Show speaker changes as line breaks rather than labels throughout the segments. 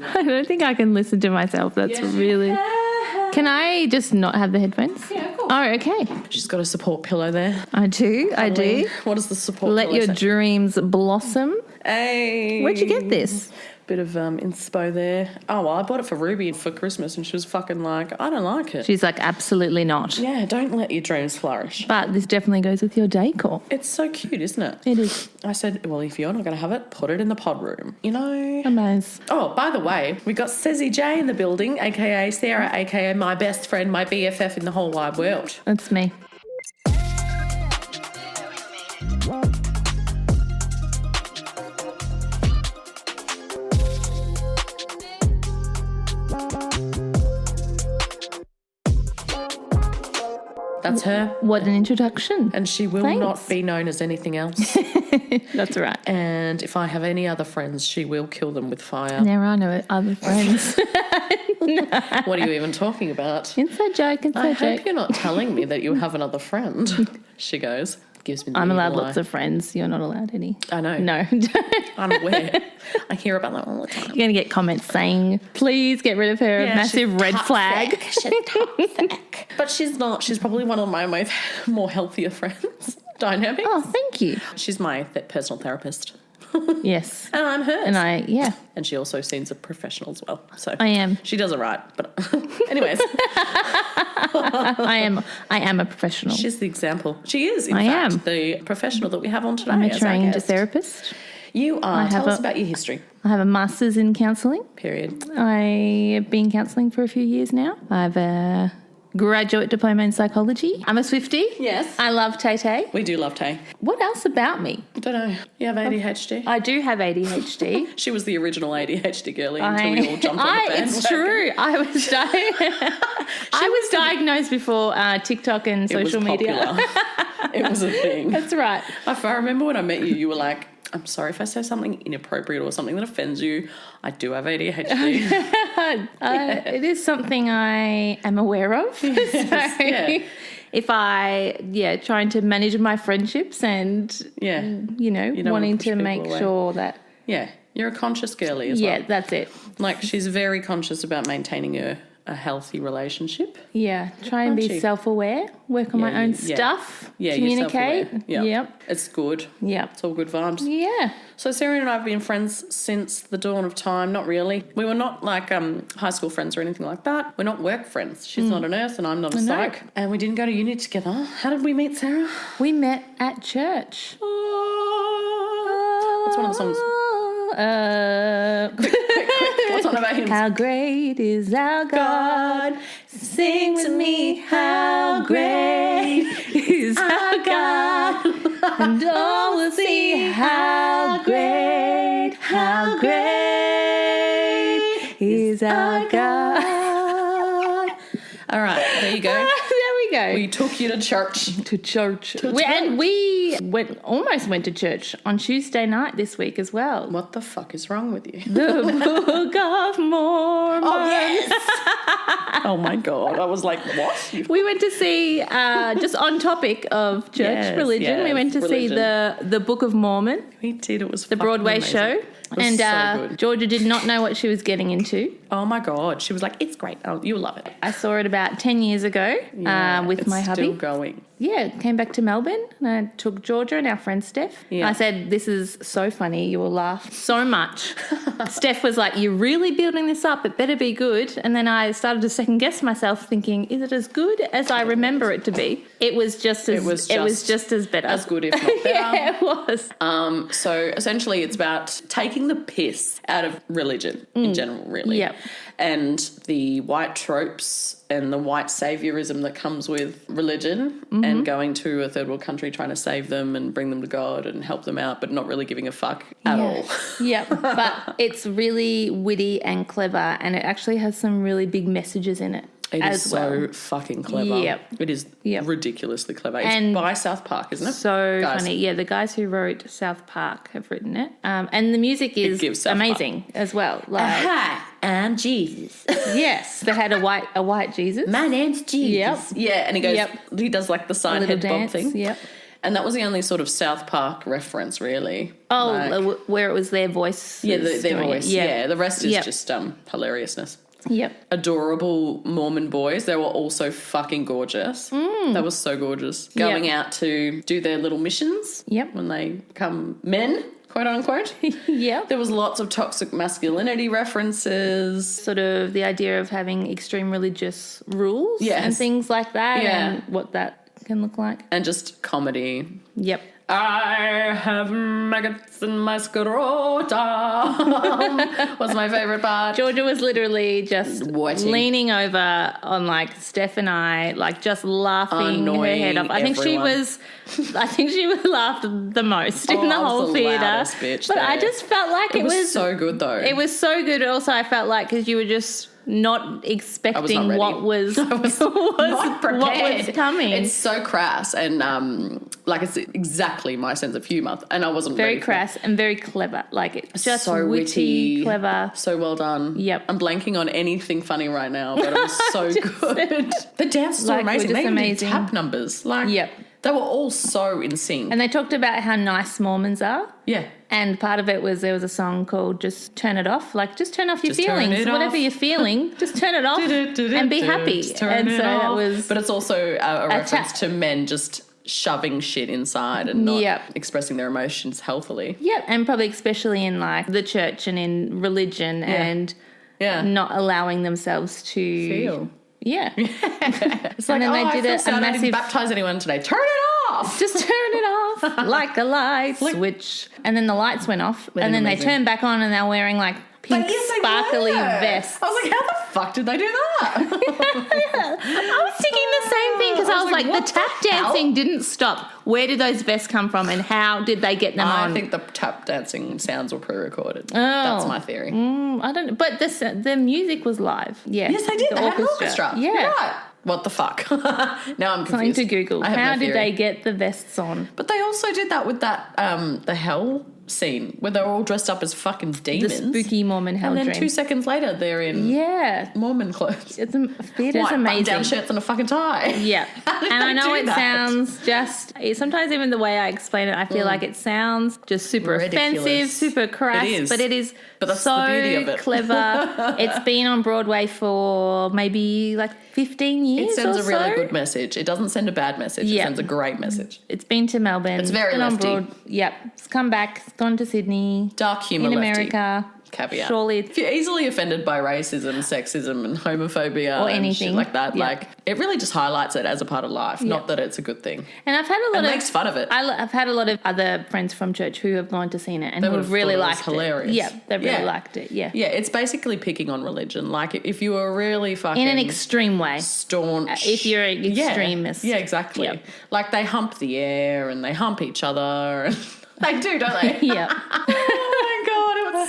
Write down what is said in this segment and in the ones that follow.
I don't think I can listen to myself. That's really... Can I just not have the headphones?
Yeah, of course.
Oh, okay.
She's got a support pillow there.
I do.
What does the support
Let
pillow
your
say?
dreams blossom.
Hey.
Where'd you get this?
Bit of inspo there. Oh, well, I bought it for Ruby for Christmas and she was fucking like, I don't like it.
She's like, absolutely not.
Yeah, don't let your dreams flourish.
But this definitely goes with your decor.
It's so cute, isn't it?
It is.
I said, well, if you're not going to have it, put it in the pod room. You know?
Amazing.
Oh, by the way, we got Cezzy J in the building, a.k.a. Sarah, a.k.a. my best friend, my BFF in the whole wide world.
That's me.
That's her.
What an introduction.
And she will not be known as anything else.
That's right.
And if I have any other friends, she will kill them with fire.
There are no other friends.
What are you even talking about?
Inside joke,
I
inside
hope
joke.
you're not telling me that you have another friend. She goes, gives me the
I'm allowed
evil
lots
eye.
of friends. You're not allowed any.
I know.
No.
I'm aware. I hear about that all the time.
You're going to get comments saying, please get rid of her,
Yeah,
massive
she's
red flag.
toxic. She's toxic. But she's not. She's probably one of my more healthier friends. Dynamics.
Oh, thank you.
She's my personal therapist.
Yes.
And I'm hers.
And
And she also seems a professional as well. So
I am.
She does it right. But anyways.
I am a professional.
She's the example. She is, in fact, the professional that we have on today.
I'm a
as our
trained
guest.
therapist.
You are. Tell us about your history.
I have a master's in counselling.
Period.
I have been counselling for a few years now. I have a graduate diploma in psychology. I'm a Swiftie.
Yes.
I love Tay.
We do love Tay.
What else about me?
I don't know. You have ADHD?
I do have ADHD.
She was the original ADHD girlie until we all jumped on the bandwagon.
It's true. I was diagnosed before TikTok and social media.
It was a thing.
That's right.
If I remember when I met you, you were like, I'm sorry if I say something inappropriate or something that offends you. I do have ADHD.
It is something I am aware of.
Yes,
if trying to manage my friendships and,
you don't
wanting
push
to
people
make
away.
sure that.
Yeah, you're a conscious girlie as well.
Yeah, that's it.
Like, she's very conscious about maintaining a healthy relationship.
Yeah, try and be self-aware, work on my own stuff, communicate.
Yeah,
Yep.
It's good.
Yep.
It's all good vibes.
Yeah.
So Sarah and I have been friends since the dawn of time. Not really. We were not like high school friends or anything like that. We're not work friends. She's not a nurse and I'm not a psych. And we didn't go to uni together. How did we meet, Sarah?
We met at church.
What's one of the songs? Quick. What's on about him?
How great is our God? Sing with me, how great is our God? And all will see how great is our God.
All right, there you go.
There we go.
We took you to church.
And we almost went to church on Tuesday night this week as well.
What the fuck is wrong with you?
The Book of Mormon.
Oh, yes. Oh, my God. I was like, what?
We went to see, just on topic of church religion, we went to see the Book of Mormon.
We did. It was
the Broadway
amazing.
show.
It was so good.
Georgia did not know what she was getting into.
Oh, my God. She was like, it's great. Oh, you'll love it.
I saw it about 10 years ago with my hubby.
Still going.
Yeah, came back to Melbourne and I took Georgia and our friend Steph.
Yeah.
I said, this is so funny. You will laugh so much. Steph was like, you're really building this up. It better be good. And then I started to second guess myself thinking, is it as good as I remember it to be? It was just as better.
As good, if not better.
Yeah, it was.
So essentially it's about taking the piss out of religion in general, really.
Yep.
And the white tropes and the white saviorism that comes with religion and going to a third world country trying to save them and bring them to God and help them out, but not really giving a fuck at all.
Yeah, but it's really witty and clever and it actually has some really big messages in it.
It is so fucking clever.
Yep.
It is ridiculously clever. It's
And
by South Park, isn't it?
So funny. Yeah, the guys who wrote South Park have written it. And the music is amazing as well. Like,
hi, I'm Jesus.
Yes, they had a white Jesus.
My name's Jesus.
Yep.
Yeah, and he goes, he does like the side head bob thing.
Yep.
And that was the only sort of South Park reference, really.
Oh, where it was their voice.
Yeah, their voice. Yeah. The rest is
Yep.
just hilariousness.
Yep.
Adorable Mormon boys. They were also fucking gorgeous. That was so gorgeous. Going out to do their little missions.
Yep.
When they become men, quote unquote.
Yep.
There was lots of toxic masculinity references.
Sort of the idea of having extreme religious rules and things like that and what that can look like.
And just comedy.
Yep.
I have maggots in my scrotum was my favourite part.
Georgia was literally just leaning over on like Steph and I, like just laughing her head off. I think she laughed the most in the whole theatre. But I just felt like it was
so good though.
It was so good. Also, I felt like because you were just not expecting what was coming.
It's so crass and like it's exactly my sense of humour, and I wasn't
very
ready
crass and very clever. Like it's just
so
witty, clever,
so well done.
Yep.
I'm blanking on anything funny right now, but it was so good. The dances were amazing. They did tap numbers. Like they were all so in sync.
And they talked about how nice Mormons are.
Yeah.
And part of it was there was a song called Just Turn It Off. Like, just turn off your feelings. Whatever you're feeling, just turn it off and be happy. And so that was...
But it's also a reference to men just shoving shit inside and not expressing their emotions healthily.
Yep, and probably especially in, like, the church and in religion and not allowing themselves to...
feel.
Yeah.
It's like,
and then they did
I didn't baptise anyone today. Turn it off!
Just turn it off like a light switch. And then the lights went off and then they turned back on and they're wearing like pink sparkly vests.
I was like, how the fuck did they do that?
I was thinking the same thing because I was like the tap dancing didn't stop. Where did those vests come from and how did they get them on?
I think the tap dancing sounds were pre-recorded. That's my theory.
I don't know. But the music was live. Yeah.
Yes, they did. They had an orchestra.
Yeah.
You're right. What the fuck? Now I'm confused.
Something to Google. How did they get the vests on?
But they also did that with that the hell scene where they're all dressed up as fucking demons.
The spooky Mormon hell
dream. And then
dream.
2 seconds later they're in Mormon clothes.
It's theatre's
white
amazing.
Down shirts and a fucking tie.
Yeah. And I know it sounds sometimes even the way I explain it, I feel like it sounds just super offensive, super crass. But it is
that's
so
the beauty of it.
Clever. It's been on Broadway for maybe like 15 years.
It sends a really good message. It doesn't send a bad message. It sends a great message.
It's been to Melbourne.
It's very lefty.
It's come back. It's gone to Sydney.
Dark humour
in
lefty.
America.
Caveat.
Surely.
If you're easily offended by racism, sexism and homophobia
or
and
anything
shit like that, like it really just highlights it as a part of life, not that it's a good thing.
And I've had a lot
makes fun of it.
I've had a lot of other friends from church who have gone to see it and who have really liked it.
Hilarious.
Yeah, they really liked it. Yeah.
Yeah, it's basically picking on religion. Like if you were really fucking
in an extreme way.
Staunch.
If you're an extremist.
Yeah, exactly. Yep. Like they hump the air and they hump each other and they do, don't they?
Yeah.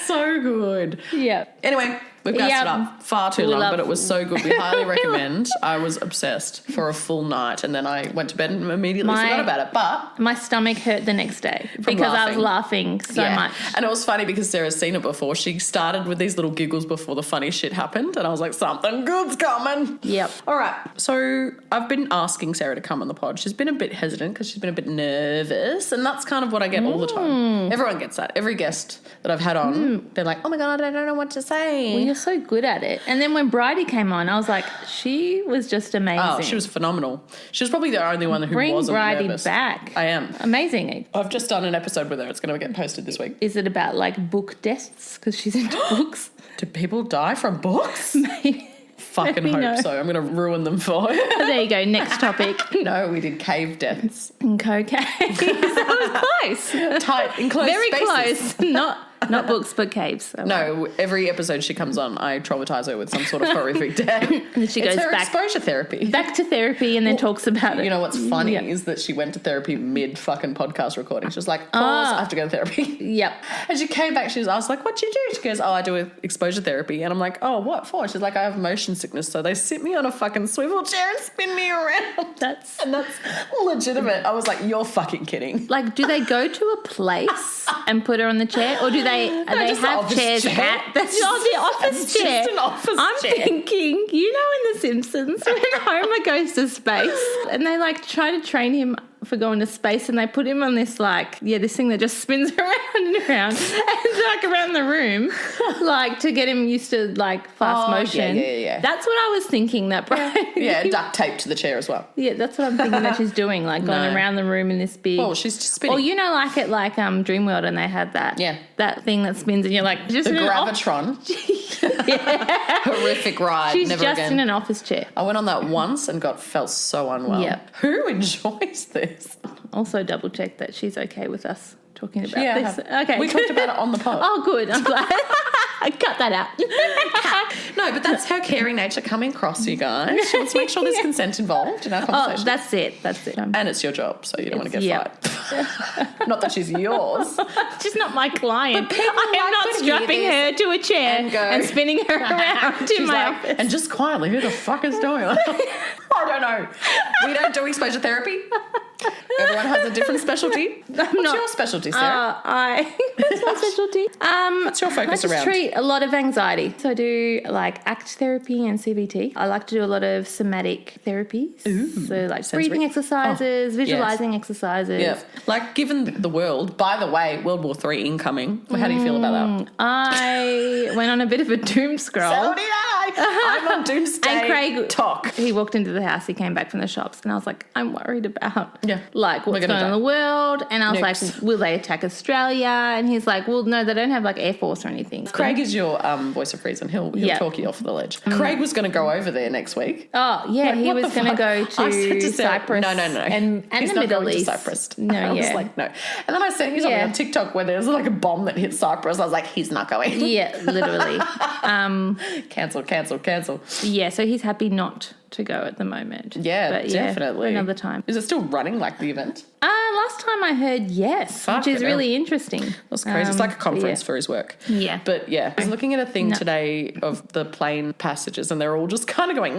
So good.
Yeah.
Anyway, we've gassed it up far too long, but it was so good. We highly recommend. I was obsessed for a full night and then I went to bed and immediately forgot about it. But
my stomach hurt the next day because I was laughing so much.
And it was funny because Sarah's seen it before. She started with these little giggles before the funny shit happened and I was like, something good's coming.
Yep.
All right. So I've been asking Sarah to come on the pod. She's been a bit hesitant because she's been a bit nervous and that's kind of what I get all the time. Everyone gets that. Every guest that I've had on, they're like, oh my God, I don't know what to say.
Well, you're so good at it. And then when Bridie came on, I was like, she was just amazing.
Oh, she was phenomenal. She was probably the only one who wasn't
Bridie
nervous.
Back.
I am.
Amazing.
I've just done an episode with her. It's going to get posted this week.
Is it about like book deaths? Because she's into books.
Do people die from books?
Maybe.
Fucking hope so. I'm going to ruin them for her.
There you go. Next topic.
No, we did cave deaths.
And cocaine. That was close.
Tight, in close
Very
spaces.
close. Not books, but caves.
No, every episode she comes on, I traumatise her with some sort of horrific death.
And she goes back.
Exposure therapy.
Back to therapy and then talks about it.
You know what's funny is that she went to therapy mid fucking podcast recording. She was like, pause, I have to go to therapy.
Yep.
And she came back, I was like, what'd you do? She goes, I do exposure therapy. And I'm like, oh, what for? She's like, I have motion sickness, so they sit me on a fucking swivel chair and spin me around.
That's
legitimate. I was like, you're fucking kidding.
Like, do they go to a place and put her on the chair, or do they have chairs at that's not the office chair?
Just an office
I'm
chair.
thinking, you know, in The Simpsons when Homer goes to space and they like try to train him for going to space, and they put him on this this thing that just spins around and around and around the room, to get him used to fast motion.
Yeah.
That's what I was thinking. That Brian.
Yeah, duct tape to the chair as well.
Yeah, that's what I'm thinking that she's doing, going around the room in this big.
Oh, she's just spinning.
Or Dreamworld, and they had that.
Yeah.
That thing that spins, and you're just
the
in
Gravitron. Horrific ride.
She's
Never
just
again.
in an office chair.
I went on that once and felt so unwell.
Yep.
Who enjoys this?
Also double check that she's okay with us talking about this.
Okay. We talked about it on the pod.
Oh, good. I'm glad. I cut that out.
No, but that's her caring nature coming across, you guys. She wants to make sure there's consent involved in our conversation.
Oh, that's it.
And it's your job, so you don't want to get fired. Not that she's yours.
She's not my client.
But
I am not strapping her to a chair and spinning her around in my office.
And just quietly, who the fuck is doing it? I don't know. We don't do exposure therapy. Everyone has a different specialty. What's your specialty, Sarah?
What's my specialty?
What's your focus
I
around?
treat a lot of anxiety. So I do ACT therapy and CBT. I like to do a lot of somatic therapies.
Ooh,
so breathing exercises, visualizing exercises.
Yeah. Given the world, by the way, World War III incoming. How do you feel about that?
I went on a bit of a doom scroll.
So did I. I'm on doomsday
And Craig
talk.
He walked into the house, he came back from the shops, and I was like, I'm worried about what's
We're
going on in the world. And I was
Nukes.
like, will they attack Australia? And he's like, well, no, they don't have Air Force or anything.
Craig is your voice of reason. He'll talk you off the ledge. Craig was going to go over there next week.
Oh, yeah, he was going to go to Cyprus.
No.
And
he's
the
not
Middle
going
East.
to Cyprus.
No,
I was like, no. And then I sent you something on TikTok where there's a bomb that hit Cyprus. I was like, he's not going.
Yeah, literally.
Cancel.
Yeah, so he's happy not to go at the moment.
Yeah,
but
definitely.
Another time.
Is it still running the event?
Last time I heard yes, which is really interesting.
That's crazy. It's like a conference for his work.
Yeah.
But I was looking at a thing today of the plane passages, and they're all just kind of going,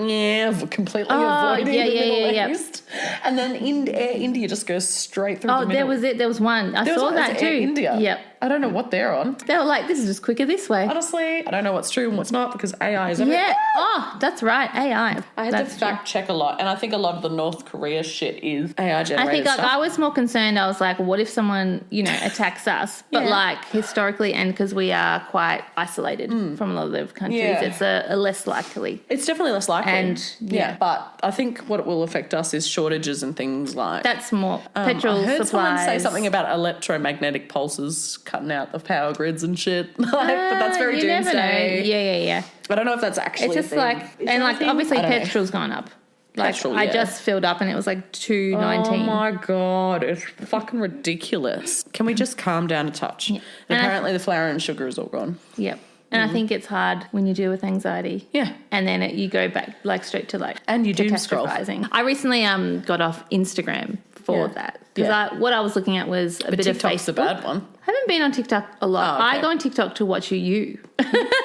completely avoiding the Middle East. And then Air India just goes straight through the middle.
There was one. I saw that too.
Air India.
Yep.
I don't know what they're on.
They were like, this is just quicker this way.
Honestly, I don't know what's true and what's not because AI is everywhere.
Yeah. Oh, that's right. AI.
I had to fact check a lot, and I think a lot of the North Korea shit is AI generated stuff.
I was more concerned. I was like, what if someone, attacks us? But historically, and because we are quite isolated from a lot of the countries, it's a less likely.
It's definitely less likely.
And
but I think what will affect us is shortages and things like.
That's more petrol supplies.
I heard someone say something about electromagnetic pulses cutting out of power grids and shit. But that's very doomsday.
Yeah.
I don't know if that's actually.
It's just obviously petrol's gone up. I just filled up and it was $2.19.
Oh my God, it's fucking ridiculous. Can we just calm down a touch? Yeah. And apparently the flour and sugar is all gone.
Yep. And I think it's hard when you deal with anxiety.
Yeah.
And then you go back straight to
and you doom scroll.
I recently got off Instagram for that. Because what I was looking at was a bit of Facebook.
TikTok's a bad one.
I haven't been on TikTok a lot.
Oh, okay.
I go on TikTok to watch you.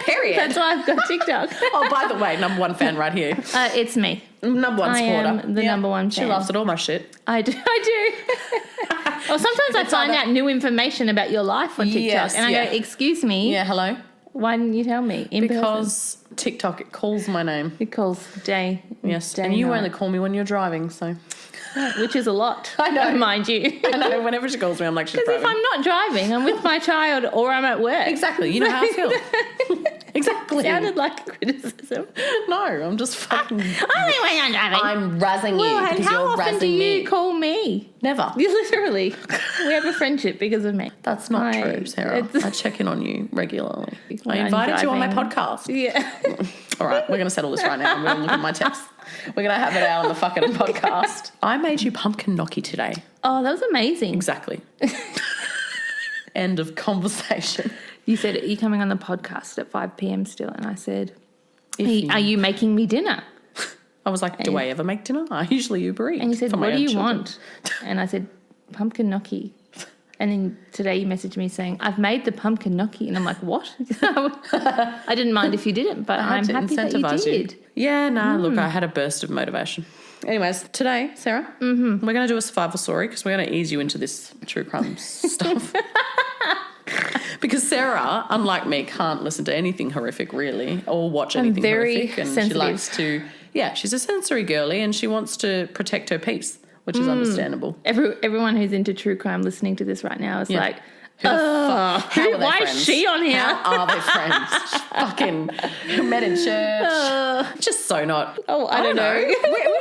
Period.
That's why I've got TikTok.
Oh, by the way, number one fan right here.
It's me.
Number one supporter.
I am the number one fan.
She laughs at all my shit.
I do. Well, sometimes I find out new information about your life on TikTok. And I go, excuse me.
Yeah, hello.
Why didn't you tell me in
Because TikTok, it calls my name.
It calls day.
Yes,
day
and you
night.
only call me when you're driving, so...
Which is a lot.
I know.
Mind you.
I know. Whenever she calls me, I'm like, she's driving.
Because if I'm not driving, I'm with my child or I'm at work.
Exactly. You know how I feel. Exactly.
Sounded like a criticism.
No, I'm just fucking...
Only when I'm driving.
I'm razzing you because
how
you're
often
razzing
do you
me.
call me?
Never.
You literally. We have a friendship because of me.
That's not true, Sarah. I check in on you regularly. I invited you on my podcast.
Yeah.
All right, we're going to settle this right now. I'm going to look at my text. We're going to have it out on the fucking podcast. I made you pumpkin gnocchi today.
Oh, that was amazing.
Exactly. End of conversation.
You said, are you coming on the podcast at 5 p.m. still? And I said, are you making me dinner?
I was like, do I ever make dinner? I usually Uber Eats.
And you said,
for
what
my
do
own
you
children.
want? And I said, pumpkin gnocchi. And then today you messaged me saying, I've made the pumpkin gnocchi. And I'm like, what? I didn't mind if you didn't, but I'm happy that you did.
Yeah, look, I had a burst of motivation. Anyways, today, Sarah, we're going to do a survival story because we're going to ease you into this true crime stuff. Because Sarah, unlike me, can't listen to anything horrific really or watch anything horrific. And
sensitive.
she likes to, she's a sensory girly and she wants to protect her peace which is understandable.
Everyone who's into true crime listening to this right now is like,
How are they
why
friends?
is she on here?
How are they friends? Fucking met in church. Just so not.
Oh, I don't know.
we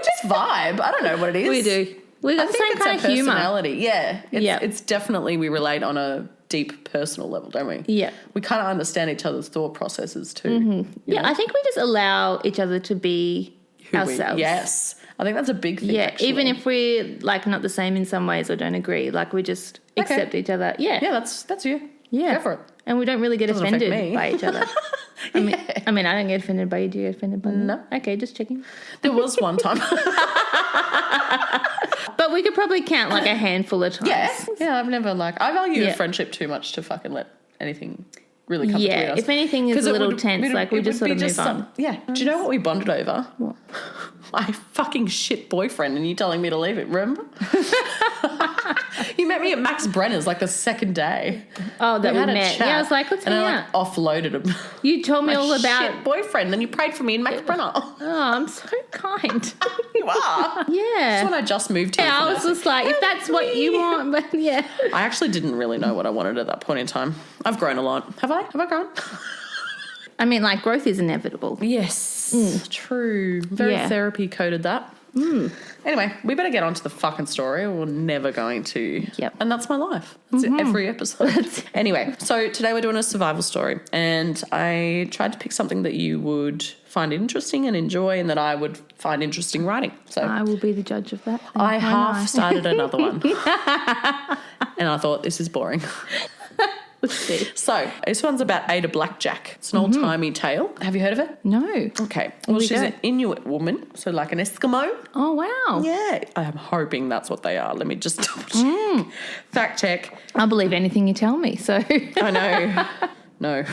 just vibe. I don't know what it is.
We do. We got the same kind of humour.
Personality. Yeah. It's definitely, we relate on a deep personal level, don't we?
Yeah.
We kind of understand each other's thought processes too.
Yeah, I think we just allow each other to be ourselves.
Yes. I think that's a big thing,
Yeah,
actually.
even if we're like not the same in some ways or don't agree, like we just accept each other. Yeah.
Yeah, that's you.
Yeah.
Go for it.
And we don't really get
Doesn't affect
offended
me.
by each other. I mean, I don't get offended by you. Do you get offended by me?
No.
Okay, just checking.
There was one time.
But we could probably count like a handful of times.
Yeah, I've never I value
Yeah.
friendship too much to fucking let anything really come between
Yeah,
us.
if anything is
'Cause
a
it
little
would-
tense, like we
it
just
would
sort of
be
move on.
Yeah. Do you know what we bonded over?
What?
My fucking shit boyfriend and you telling me to leave it, remember? You met me at Max Brenner's like the second day.
Oh, that we
had a
met.
chat,
Yeah, I was like, let's
and
hang
I
out.
offloaded him.
You told me
My
all about.
shit boyfriend, then you prayed for me in Max Brenner.
Oh, I'm so kind.
You are.
Yeah.
That's when I just moved here.
Yeah,
from
I was
nursing.
just like, if that's what you want, but yeah.
I actually didn't really know what I wanted at that point in time. I've grown a lot. Have I? Have I grown?
I mean, like, growth is inevitable.
Yes. True. Very
Yeah.
therapy coded that. Anyway, we better get on to the fucking story. We're never going to.
Yep.
And that's my life. That's it, every episode. Anyway, so today we're doing a survival story. And I tried to pick something that you would find interesting and enjoy and that I would find interesting writing. So
I will be the judge of that.
I
Why
half
not?
started another one. And I thought, this is boring.
Let's see.
So this one's about Ada Blackjack. It's an old-timey tale. Have you heard of it?
No.
Okay. Well,
we
she's
go.
an Inuit woman, so like an Eskimo.
Oh, wow.
Yeah, I'm hoping that's what they are. Let me just double check. Fact check.
I'll believe anything you tell me, so.
I know. No.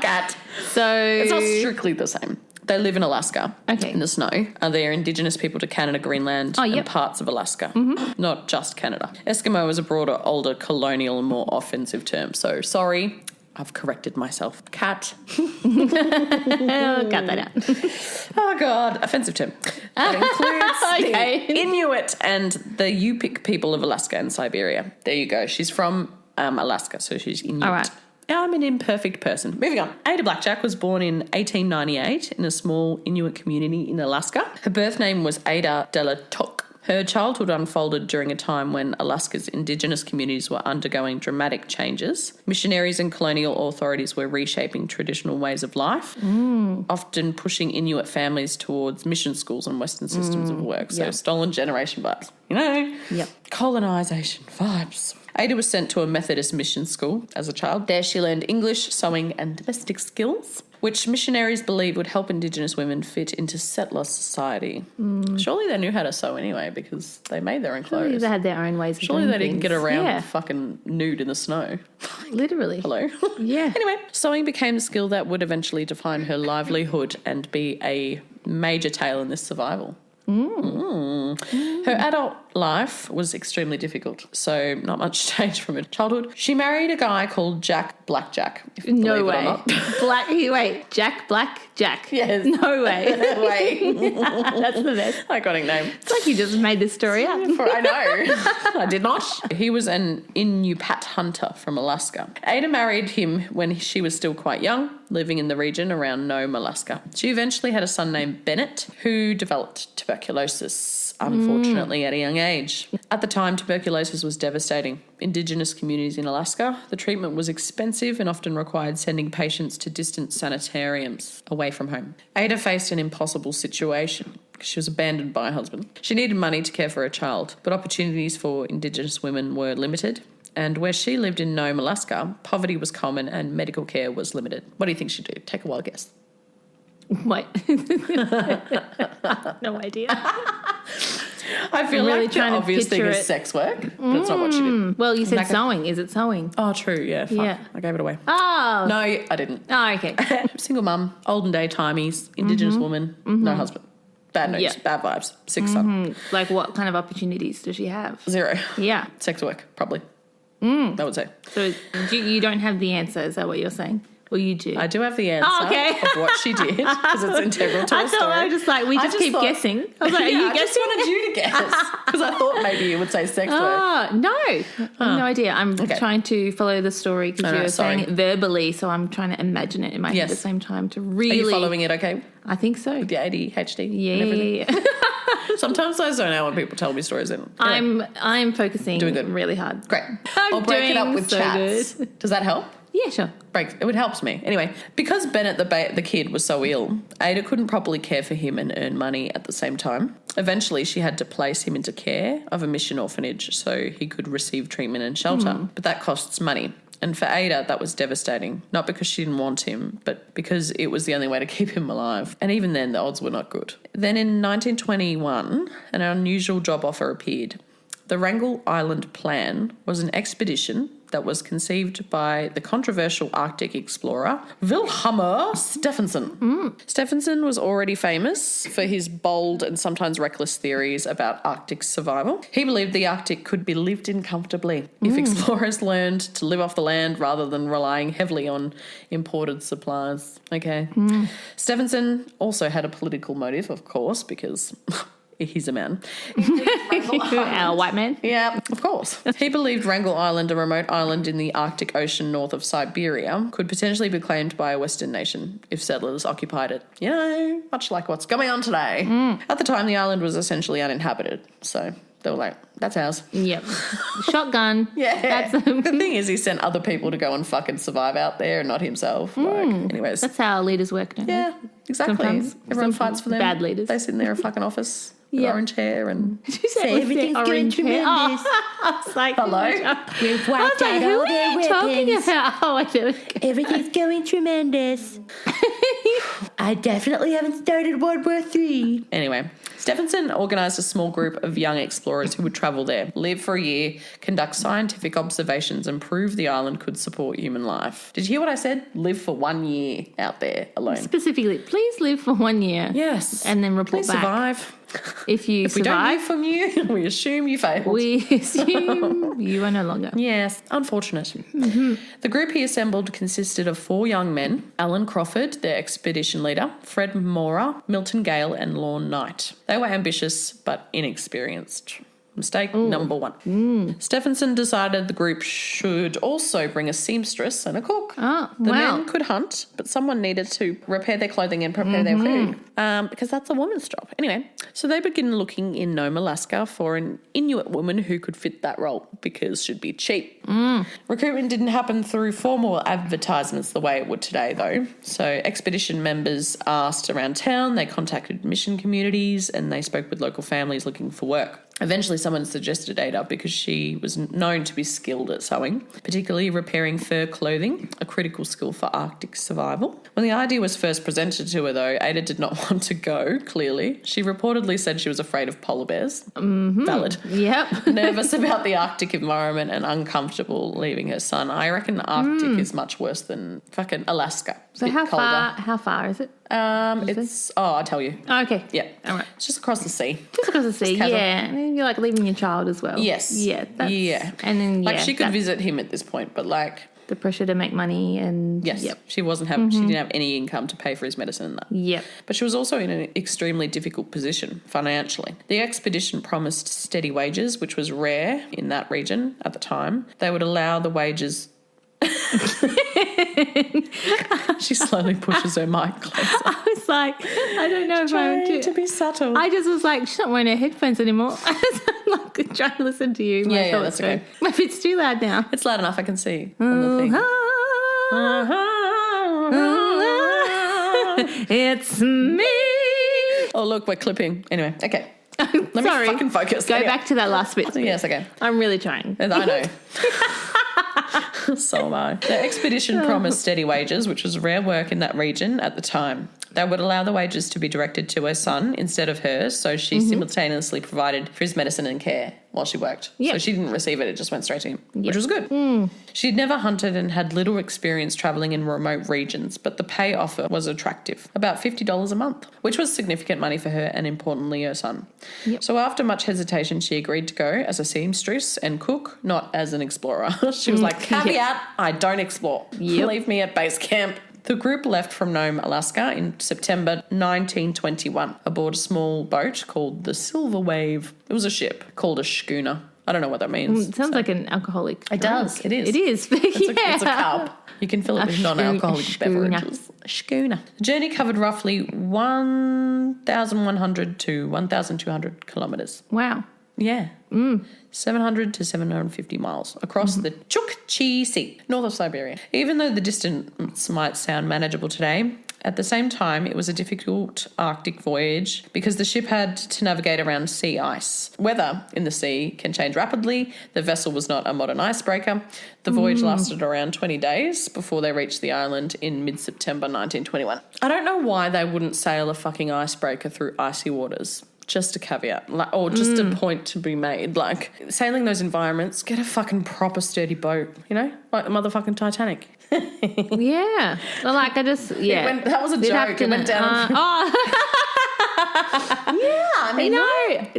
Cat.
So.
It's not strictly the same. They live in Alaska.
Okay.
In the snow. They are indigenous people to Canada, Greenland,
yep.
and parts of Alaska. Not just Canada. Eskimo is a broader, older, colonial and more offensive term. So sorry, I've corrected myself. Cat.
Cut that out.
Oh, God. Offensive term. That includes
Okay.
the Inuit and the Yupik people of Alaska and Siberia. There you go. She's from Alaska, so she's Inuit.
All right.
I'm an imperfect person. Moving on. Ada Blackjack was born in 1898 in a small Inuit community in Alaska. Her birth name was Ada de la Toque. Her childhood unfolded during a time when Alaska's indigenous communities were undergoing dramatic changes. Missionaries and colonial authorities were reshaping traditional ways of life, often pushing Inuit families towards mission schools and Western systems of work. So stolen generation vibes. You know?
Yep.
Colonisation vibes. Ada was sent to a Methodist mission school as a child. There she learned English, sewing and domestic skills, which missionaries believed would help Indigenous women fit into settler society. Surely they knew how to sew anyway because they made their own clothes.
They had their own ways of
Surely
doing
they didn't
things.
get around
Yeah,
fucking nude in the snow.
literally.
Hello?
Yeah.
Anyway, sewing became a skill that would eventually define her livelihood and be a major tale in this survival. Her adult life was extremely difficult, so not much changed from her childhood. She married a guy called Jack Blackjack. If you
No
believe it or
way.
not.
Wait, Jack Blackjack.
Yes.
No way.
Wait.
That's the best.
Iconic name.
It's like you just made this story up.
I know. I did not. He was an Inupiat hunter from Alaska. Ada married him when she was still quite young, living in the region around Nome, Alaska. She eventually had a son named Bennett who developed tuberculosis, unfortunately, at a young age. At the time, tuberculosis was devastating. Indigenous communities in Alaska, the treatment was expensive and often required sending patients to distant sanitariums away from home. Ada faced an impossible situation. She was abandoned by her husband. She needed money to care for her child, but opportunities for Indigenous women were limited. And where she lived in Nome, Alaska, poverty was common and medical care was limited. What do you think she'd do? Take a wild guess.
Wait. No idea.
I feel
really
like the
trying to
obvious thing
picture
is
it.
sex work, but it's not what she did.
Well, you said
Back-
sewing. Is it sewing?
Oh, true, yeah. Fuck.
Yeah.
I gave it away.
Oh.
No, I didn't.
Oh, okay.
Single mum, olden day timies, Indigenous woman, no husband. Bad news,
Yeah.
bad vibes. Sick son.
Like, what kind of opportunities does she have?
Zero.
Yeah.
Sex work, probably. I would say.
So you don't have the answer. Is that what you're saying? Well, you do.
I do have the answer of what she did because it's integral to
I
her
thought
story.
I was just like, we just keep guessing. I was like, are you
I just
guessing?
wanted you to guess because I thought maybe you would say sex work.
Oh, no. I have no idea. I'm trying to follow the story because you're saying it verbally, so I'm trying to imagine it in my head at the same time to really...
Are you following it okay?
I think so.
With your ADHD
Yeah.
and everything? Sometimes I zone out when people tell me stories.
I'm focusing really hard.
Great.
I'm
I'll break it up with
so
chats.
good.
Does that help?
Yeah, sure.
It helps me. Anyway, because Bennett, the kid, was so ill, Ada couldn't properly care for him and earn money at the same time. Eventually, she had to place him into care of a mission orphanage so he could receive treatment and shelter. But that costs money. And for Ada, that was devastating. Not because she didn't want him, but because it was the only way to keep him alive. And even then, the odds were not good. Then in 1921, an unusual job offer appeared. The Wrangel Island Plan was an expedition that was conceived by the controversial Arctic explorer Vilhjalmur Stephenson. Stephenson was already famous for his bold and sometimes reckless theories about Arctic survival. He believed the Arctic could be lived in comfortably if explorers learned to live off the land rather than relying heavily on imported supplies. Okay. Stephenson also had a political motive, of course, because... he's a man.
Our white man?
Yeah, of course. He believed Wrangel Island, a remote island in the Arctic Ocean north of Siberia, could potentially be claimed by a Western nation if settlers occupied it. You know, much like what's going on today. At the time, the island was essentially uninhabited, so they were like, that's ours.
Yep. Shotgun.
Yeah. The thing is, he sent other people to go and fucking survive out there and not himself. Anyways.
That's how leaders work, don't they?
Yeah, exactly.
Sometimes
Everyone fights for them.
Bad leaders.
They sit in their fucking office. Orange hair and
say everything's going tremendous. I was like,
hello?
We've wiped out
who
all
are
their
you talking
weapons.
about? Oh, I do.
Everything's going tremendous. I definitely haven't started World War III.
Anyway, Stephenson organised a small group of young explorers who would travel there, live for a year, conduct scientific observations and prove the island could support human life. Did you hear what I said? Live for 1 year out there alone.
Specifically, please live for 1 year.
Yes.
And then report
please
back.
survive.
If you
If we don't hear
survive,
from you, we assume you failed.
we assume you are no longer.
Yes, unfortunate. The group he assembled consisted of 4 young men: Alan Crawford, their expedition leader, Fred Maurer, Milton Gale and Lorne Knight. They were ambitious but inexperienced. Mistake number 1. Stephenson decided the group should also bring a seamstress and a cook.
Oh,
The
wow.
men could hunt, but someone needed to repair their clothing and prepare their food because that's a woman's job. Anyway, so they began looking in Nome, Alaska for an Inuit woman who could fit that role because she'd be cheap. Recruitment didn't happen through formal advertisements the way it would today, though. So expedition members asked around town, they contacted mission communities, and they spoke with local families looking for work. Eventually, someone suggested Ada because she was known to be skilled at sewing, particularly repairing fur clothing, a critical skill for Arctic survival. When the idea was first presented to her, though, Ada did not want to go, clearly. She reportedly said she was afraid of polar bears. Valid.
Yep.
Nervous about the Arctic environment and uncomfortable leaving her son. I reckon the Arctic is much worse than fucking Alaska.
So
Bit
how
colder.
far is it?
I'll tell you.
Oh, okay.
Yeah.
All right.
It's just across the sea.
Just across the sea,
casual.
yeah. And then you're like leaving your child as well.
Yes.
Yeah.
Yeah.
And then,
Like she could visit him at this point, but like,
the pressure to make money and...
yes,
Yep.
she wasn't having, she didn't have any income to pay for his medicine and that.
Yep.
But she was also in an extremely difficult position financially. The expedition promised steady wages, which was rare in that region at the time. They would allow the wages... She slowly pushes her mic closer.
I was like, I don't know if I'm
Trying to be subtle.
I just was like, she's not wearing her headphones anymore. I'm like trying to listen to you.
Yeah, that's okay.
If it's too loud now.
It's loud enough, I can see on the thing.
It's me.
Oh, look, we're clipping. Anyway, okay. Let me
Sorry.
fucking focus.
Go
Anyway.
back to that last bit.
Yes, okay.
I'm really trying.
I know. So am I. The expedition promised steady wages, which was rare work in that region at the time. They would allow the wages to be directed to her son instead of her, so she simultaneously provided for his medicine and care. while she worked.
Yep.
So she didn't receive it. It just went straight to him,
Yep.
which was good. She'd never hunted and had little experience travelling in remote regions, but the pay offer was attractive, about $50 a month, which was significant money for her and, importantly, her son.
Yep.
So after much hesitation, she agreed to go as a seamstress and cook, not as an explorer. She was like, caveat, I don't explore.
Yep.
Leave me at base camp. The group left from Nome, Alaska in September 1921 aboard a small boat called the Silver Wave. It was a ship called a schooner. I don't know what that means.
It sounds like an alcoholic.
It does. It is.
It is.
It's a cup. You can fill it with non-alcoholic
schooner.
beverages. A schooner. The journey covered roughly 1,100 to 1,200 kilometres.
Wow.
Yeah. 700 to 750 miles across the Chukchi Sea, north of Siberia. Even though the distance might sound manageable today, at the same time, it was a difficult Arctic voyage because the ship had to navigate around sea ice. Weather in the sea can change rapidly. The vessel was not a modern icebreaker. The voyage lasted around 20 days before they reached the island in mid-September 1921. I don't know why they wouldn't sail a fucking icebreaker through icy waters. Just a caveat, or just a point to be made. Like, sailing those environments, get a fucking proper sturdy boat, you know? Like the motherfucking Titanic.
Yeah. Well, like, I just, yeah.
That was a
You'd have
joke.
to
It went down.
Yeah, I mean,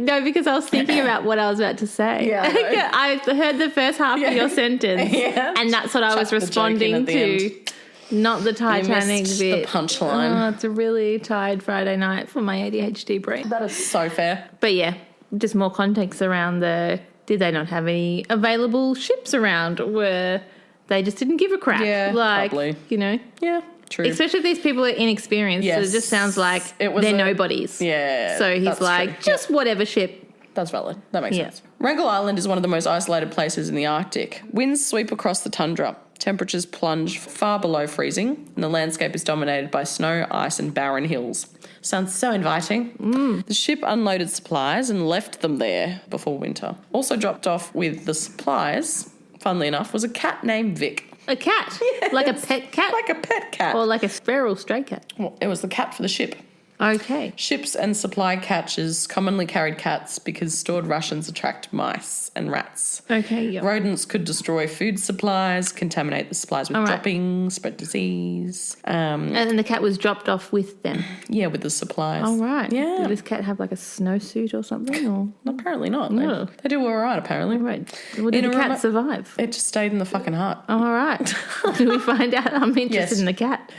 no, because I was thinking about what I was about to say.
Yeah, I know.
I heard the first half of your sentence, and that's what I was
Chuck the joke in
responding
at the
to.
end.
Not the Titanic
missed
bit.
the punchline.
Oh, it's a really tired Friday night for my ADHD brain.
That is so fair.
But yeah, just more context around did they not have any available ships around? Where they just didn't give a crap?
Yeah,
like,
probably.
You know?
Yeah, true.
Especially if these people are inexperienced.
Yes.
So it just sounds like they're nobodies.
Yeah.
So he's
that's
like,
true.
just whatever ship.
That's valid. That makes
Yeah.
sense. Wrangel Island is one of the most isolated places in the Arctic. Winds sweep across the tundra. Temperatures plunge far below freezing, and the landscape is dominated by snow, ice, and barren hills. Sounds so inviting. The ship unloaded supplies and left them there before winter. Also dropped off with the supplies, funnily enough, was a cat named Vic.
A cat?
Yes.
Like a pet cat?
Like a pet cat.
Or like a feral stray cat?
Well, it was the cat for the ship.
Okay.
Ships and supply catches commonly carried cats because stored rations attract mice and rats.
Okay, yeah.
Rodents could destroy food supplies, contaminate the supplies with droppings, spread disease.
And the cat was dropped off with them.
Yeah, with the supplies.
Oh, right.
Yeah.
Did this cat have like a snowsuit or something? Or
Apparently not.
No.
They do all right, apparently.
right. Well, did
In
the
a
cat
remote-
survive?
It just stayed in the fucking hut.
All right. Do we find out? I'm interested
Yes.
in the cat.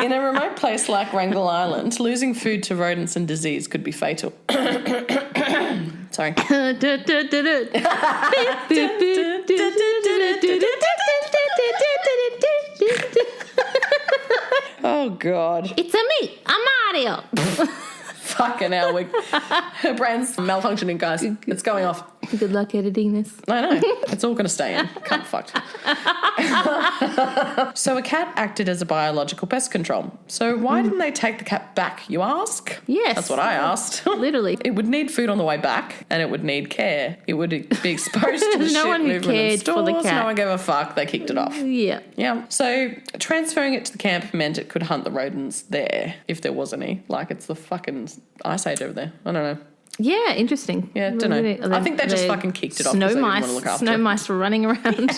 In a remote place like Wrangel Island, losing food to rodents and disease could be fatal. Sorry. Oh, God.
It's a me. I'm Mario.
Fucking hell. Her brain's malfunctioning, guys. It's going off.
Good luck editing this.
I know. It's all going to stay in. Cunt fucked. So a cat acted as a biological pest control. So why didn't they take the cat back, you ask?
Yes.
That's what I asked.
Literally.
It would need food on the way back, and it would need care. It would be exposed to the
No
shit
one
movement in
cared for the
stores.
cat.
No one gave a fuck. They kicked it off.
Yeah.
Yeah. So transferring it to the camp meant it could hunt the rodents there, if there was any. Like, it's the fucking ice age over there. I don't know.
Yeah, interesting.
Yeah, don't know. I think they just fucking kicked it off because they didn't want to look after it.
Snow mice were running around.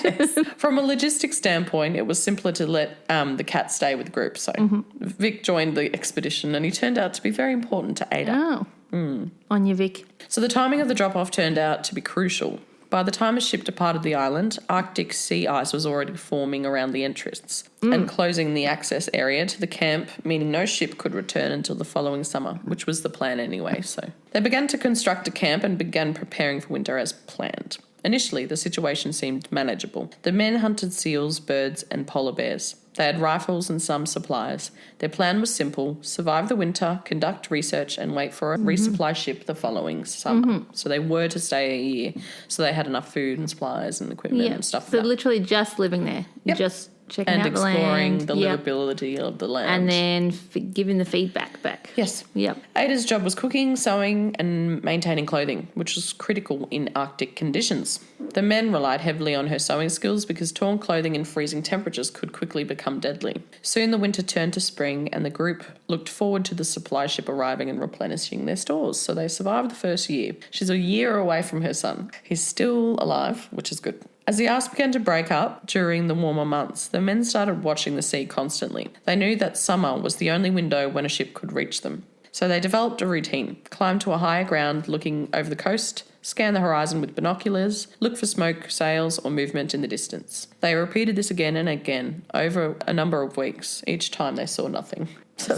From a logistics standpoint, it was simpler to let the cat stay with the group. So Vic joined the expedition, and he turned out to be very important to Ada.
Oh. On your Vic.
So the timing of the drop-off turned out to be crucial. By the time a ship departed the island, Arctic sea ice was already forming around the entrance and closing the access area to the camp, meaning no ship could return until the following summer, which was the plan anyway. So they began to construct a camp and began preparing for winter as planned. Initially, the situation seemed manageable. The men hunted seals, birds, and polar bears. They had rifles and some supplies. Their plan was simple: survive the winter, conduct research, and wait for a resupply ship the following summer. So they were to stay a year, so they had enough food and supplies and equipment and stuff.
So literally just living there.
Yep.
Just Checking
and
out the
exploring
land.
the
Yep.
livability of the land.
And then giving the feedback back.
Yes.
Yep.
Ada's job was cooking, sewing, and maintaining clothing, which was critical in Arctic conditions. The men relied heavily on her sewing skills because torn clothing in freezing temperatures could quickly become deadly. Soon the winter turned to spring, and the group looked forward to the supply ship arriving and replenishing their stores. So they survived the first year. She's a year away from her son. He's still alive, which is good. As the ice began to break up during the warmer months, the men started watching the sea constantly. They knew that summer was the only window when a ship could reach them. So they developed a routine: climb to a higher ground looking over the coast, scan the horizon with binoculars, look for smoke, sails, or movement in the distance. They repeated this again and again over a number of weeks. Each time they saw nothing.
So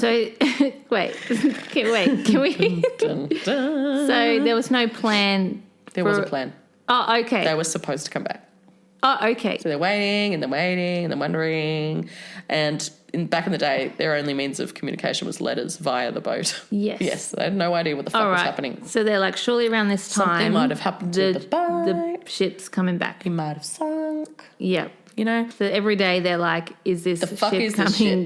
wait, can we?
Dun, dun.
So there was no plan.
There was a plan.
Oh, okay.
They were supposed to come back.
Oh, okay.
So they're waiting and they're waiting and they're wondering. And back in the day, their only means of communication was letters via the boat.
Yes.
Yes. They had no idea what the fuck was happening.
So they're like, surely around this time,
Something might have happened to the boat.
The ship's coming back.
He might have sunk.
Yep.
You know?
So every day they're like, is this
fuck
ship
is this
coming?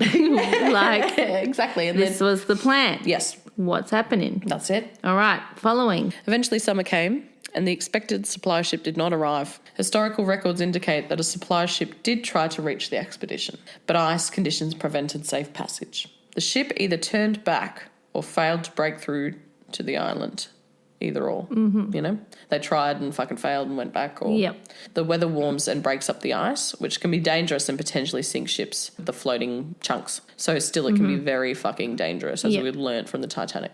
Like,
Exactly. And
this was the plan.
yes,
What's happening?
that's it.
All right. Following.
Eventually summer came and the expected supply ship did not arrive. Historical records indicate that a supply ship did try to reach the expedition, but ice conditions prevented safe passage. The ship either turned back or failed to break through to the island. Either or, you know? They tried and fucking failed and went back. Or
Yep.
the weather warms and breaks up the ice, which can be dangerous and potentially sink ships, the floating chunks. So still it can be very fucking dangerous, as
Yep.
we've learnt from the Titanic.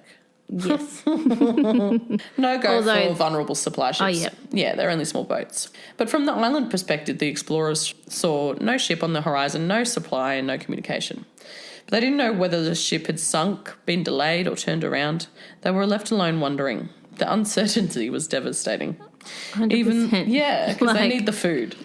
Yes.
No go
Although-
for vulnerable supply ships.
Oh, yeah.
Yeah, they're only small boats. But from the island perspective, the explorers saw no ship on the horizon, no supply, and no communication. But they didn't know whether the ship had sunk, been delayed, or turned around. They were left alone wondering. The uncertainty was devastating.
100%.
Yeah, because they
Like-
need the food.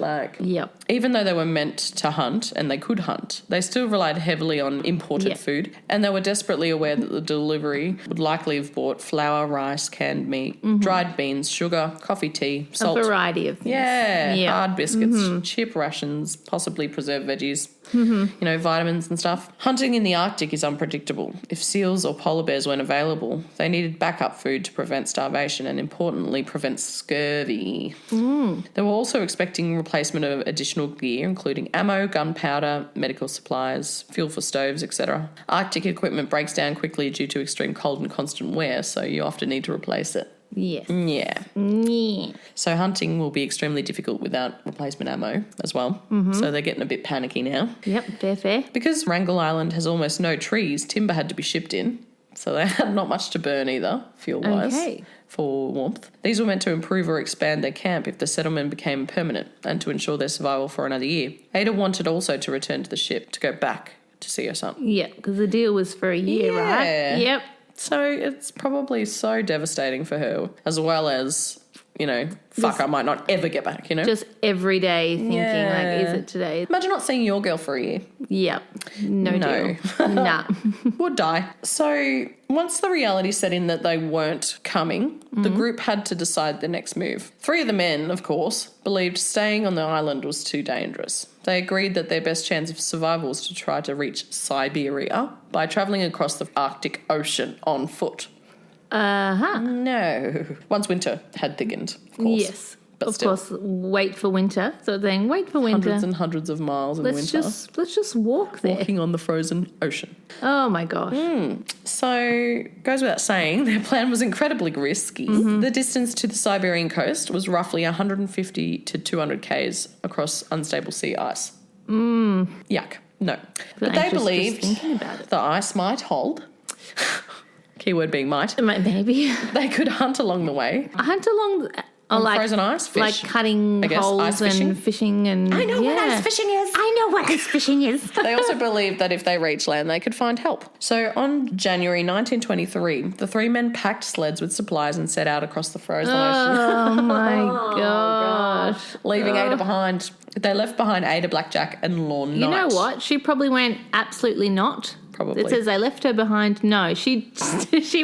Yep.
Even though they were meant to hunt and they could hunt, they still relied heavily on imported
Yeah.
food, and they were desperately aware that the delivery would likely have brought flour, rice, canned meat, dried beans, sugar, coffee, tea, salt.
A variety of things.
Yeah,
Yeah.
hard biscuits, chip rations, possibly preserved veggies, you know, vitamins and stuff. Hunting in the Arctic is unpredictable. If seals or polar bears weren't available, they needed backup food to prevent starvation and, importantly, prevent scurvy. They were also expecting replacement of additional gear, including ammo, gunpowder, medical supplies, fuel for stoves, etc. Arctic equipment breaks down quickly due to extreme cold and constant wear, so you often need to replace it.
Yes.
Yeah.
Yeah.
So hunting will be extremely difficult without replacement ammo as well. So they're getting a bit panicky now.
Yep. Fair.
Because Wrangel Island has almost no trees, timber had to be shipped in. So they had not much to burn either, fuel-wise,
Okay.
for warmth. These were meant to improve or expand their camp if the settlement became permanent and to ensure their survival for another year. Ada wanted also to return to the ship, to go back to see her son.
Yeah, because the deal was for a year,
Yeah.
right? Yep.
So it's probably so devastating for her, as well as, you know, fuck, I might not ever get back, you know?
Just every day thinking,
Yeah.
like, is it today?
Imagine not seeing your girl for a year.
Yep. No. Deal. Nah.
Would die. So once the reality set in that they weren't coming, the group had to decide the next move. 3 of the men, of course, believed staying on the island was too dangerous. They agreed that their best chance of survival was to try to reach Siberia by travelling across the Arctic Ocean on foot.
Uh-huh.
No. Once winter had thickened, of course.
Yes.
But
of
still.
course, wait for winter. So saying, wait for winter.
Hundreds and hundreds of miles in
let's
winter.
just walk there.
Walking on the frozen ocean.
Oh my gosh.
So, goes without saying, their plan was incredibly risky. The distance to the Siberian coast was roughly 150 to 200 k's across unstable sea ice. Yuck. No. But they
anxious just
believed
thinking about it.
the ice might hold. Keyword being might.
Maybe.
They could hunt along the way.
Hunt along
On
like
frozen ice, fish.
like cutting
I guess,
holes
ice fishing.
and fishing and
I know what ice fishing is. I know what ice fishing is.
They also believed that if they reached land, they could find help. So on January 1923, the 3 men packed sleds with supplies and set out across the frozen ocean,
Oh my gosh.
leaving Ada behind. They left behind Ada Blackjack and Lorne
You
Knight.
know what? She probably went absolutely not.
Probably.
It says they left her behind. No, she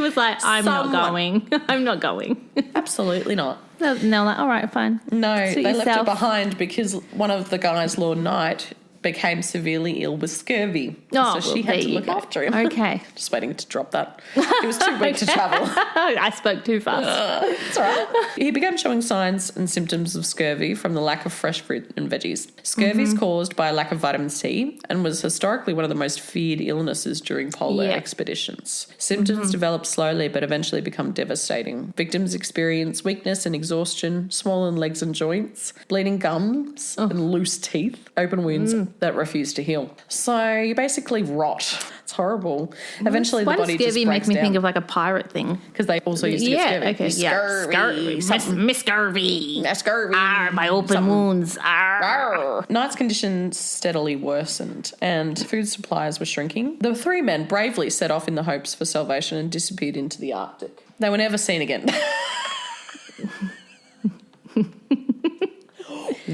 was like, I'm not going. I'm not going.
Absolutely not.
And they're like, all right, fine.
No,
Suit
they left her
yourself.
behind because one of the guys, Lorne Knight, became severely ill with scurvy.
Oh,
so she had to look after him.
Okay.
Just waiting to drop that. He was too weak to travel.
I spoke too fast.
That's all right. He began showing signs and symptoms of scurvy from the lack of fresh fruit and veggies. Scurvy is caused by a lack of vitamin C and was historically one of the most feared illnesses during polar expeditions. Symptoms develop slowly but eventually become devastating. Victims experience weakness and exhaustion, swollen legs and joints, bleeding gums and loose teeth, open wounds that refuse to heal. So you basically rot. It's horrible. Eventually the body just breaks down.
Why does scurvy make me think of like a pirate thing?
Because they also used to get scurvy.
Okay,
Scurvy.
Miss Scurvy.
Scurvy.
My open wounds.
Knight's condition steadily worsened and food supplies were shrinking. The three men bravely set off in the hopes for salvation and disappeared into the Arctic. They were never seen again.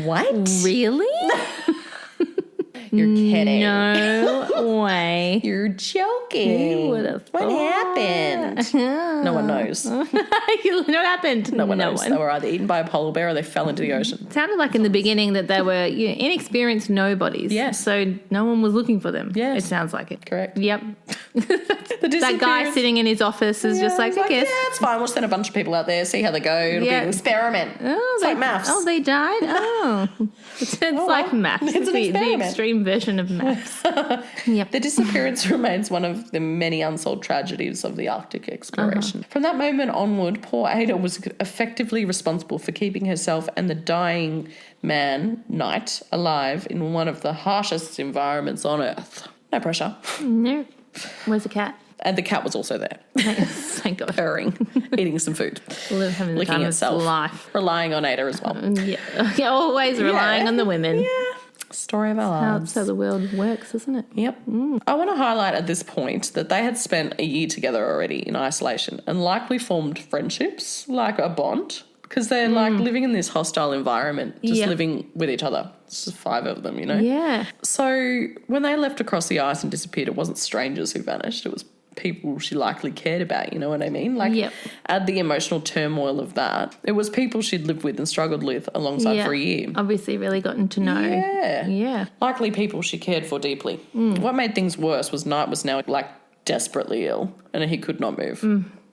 What?
Really?
You're kidding.
No way.
You're joking.
Who would have
What
thought?
happened? No one knows.
What happened?
No one knows. They were either eaten by a polar bear or they fell into the ocean.
It sounded like in the beginning that they were inexperienced nobodies.
Yes.
So no one was looking for them.
Yes.
It sounds like it.
Correct.
Yep.
The
That guy sitting in his office is just like,
he's
I guess.
yeah, it's fine. We'll send a bunch of people out there, see how they go. It'll be an experiment. It's like maths.
Oh, they died? Oh. It's like maths.
It's an
the
experiment.
extreme version of maths. Yep.
The disappearance remains one of the many unsolved tragedies of the Arctic exploration. From that moment onward, poor Ada was effectively responsible for keeping herself and the dying man, Knight, alive in one of the harshest environments on Earth. No pressure.
No. Where's the cat?
And the cat was also there,
Thank God.
purring, eating some food,
Having the
licking
time of
itself,
life.
relying on Ada as well.
Yeah. Always relying on the women.
Yeah. Story of our lives.
That's how the world works, isn't it?
Yep. I want to highlight at this point that they had spent a year together already in isolation and likely formed friendships, like a bond, because they're like living in this hostile environment, just living with each other. It's just 5 of them, you know?
Yeah.
So when they left across the ice and disappeared, it wasn't strangers who vanished. It was people she likely cared about, you know what I mean? Like, add the emotional turmoil of that. It was people she'd lived with and struggled with alongside for a year.
Obviously really gotten to know.
Yeah. Likely people she cared for deeply. What made things worse was Knight was now, like, desperately ill and he could not move.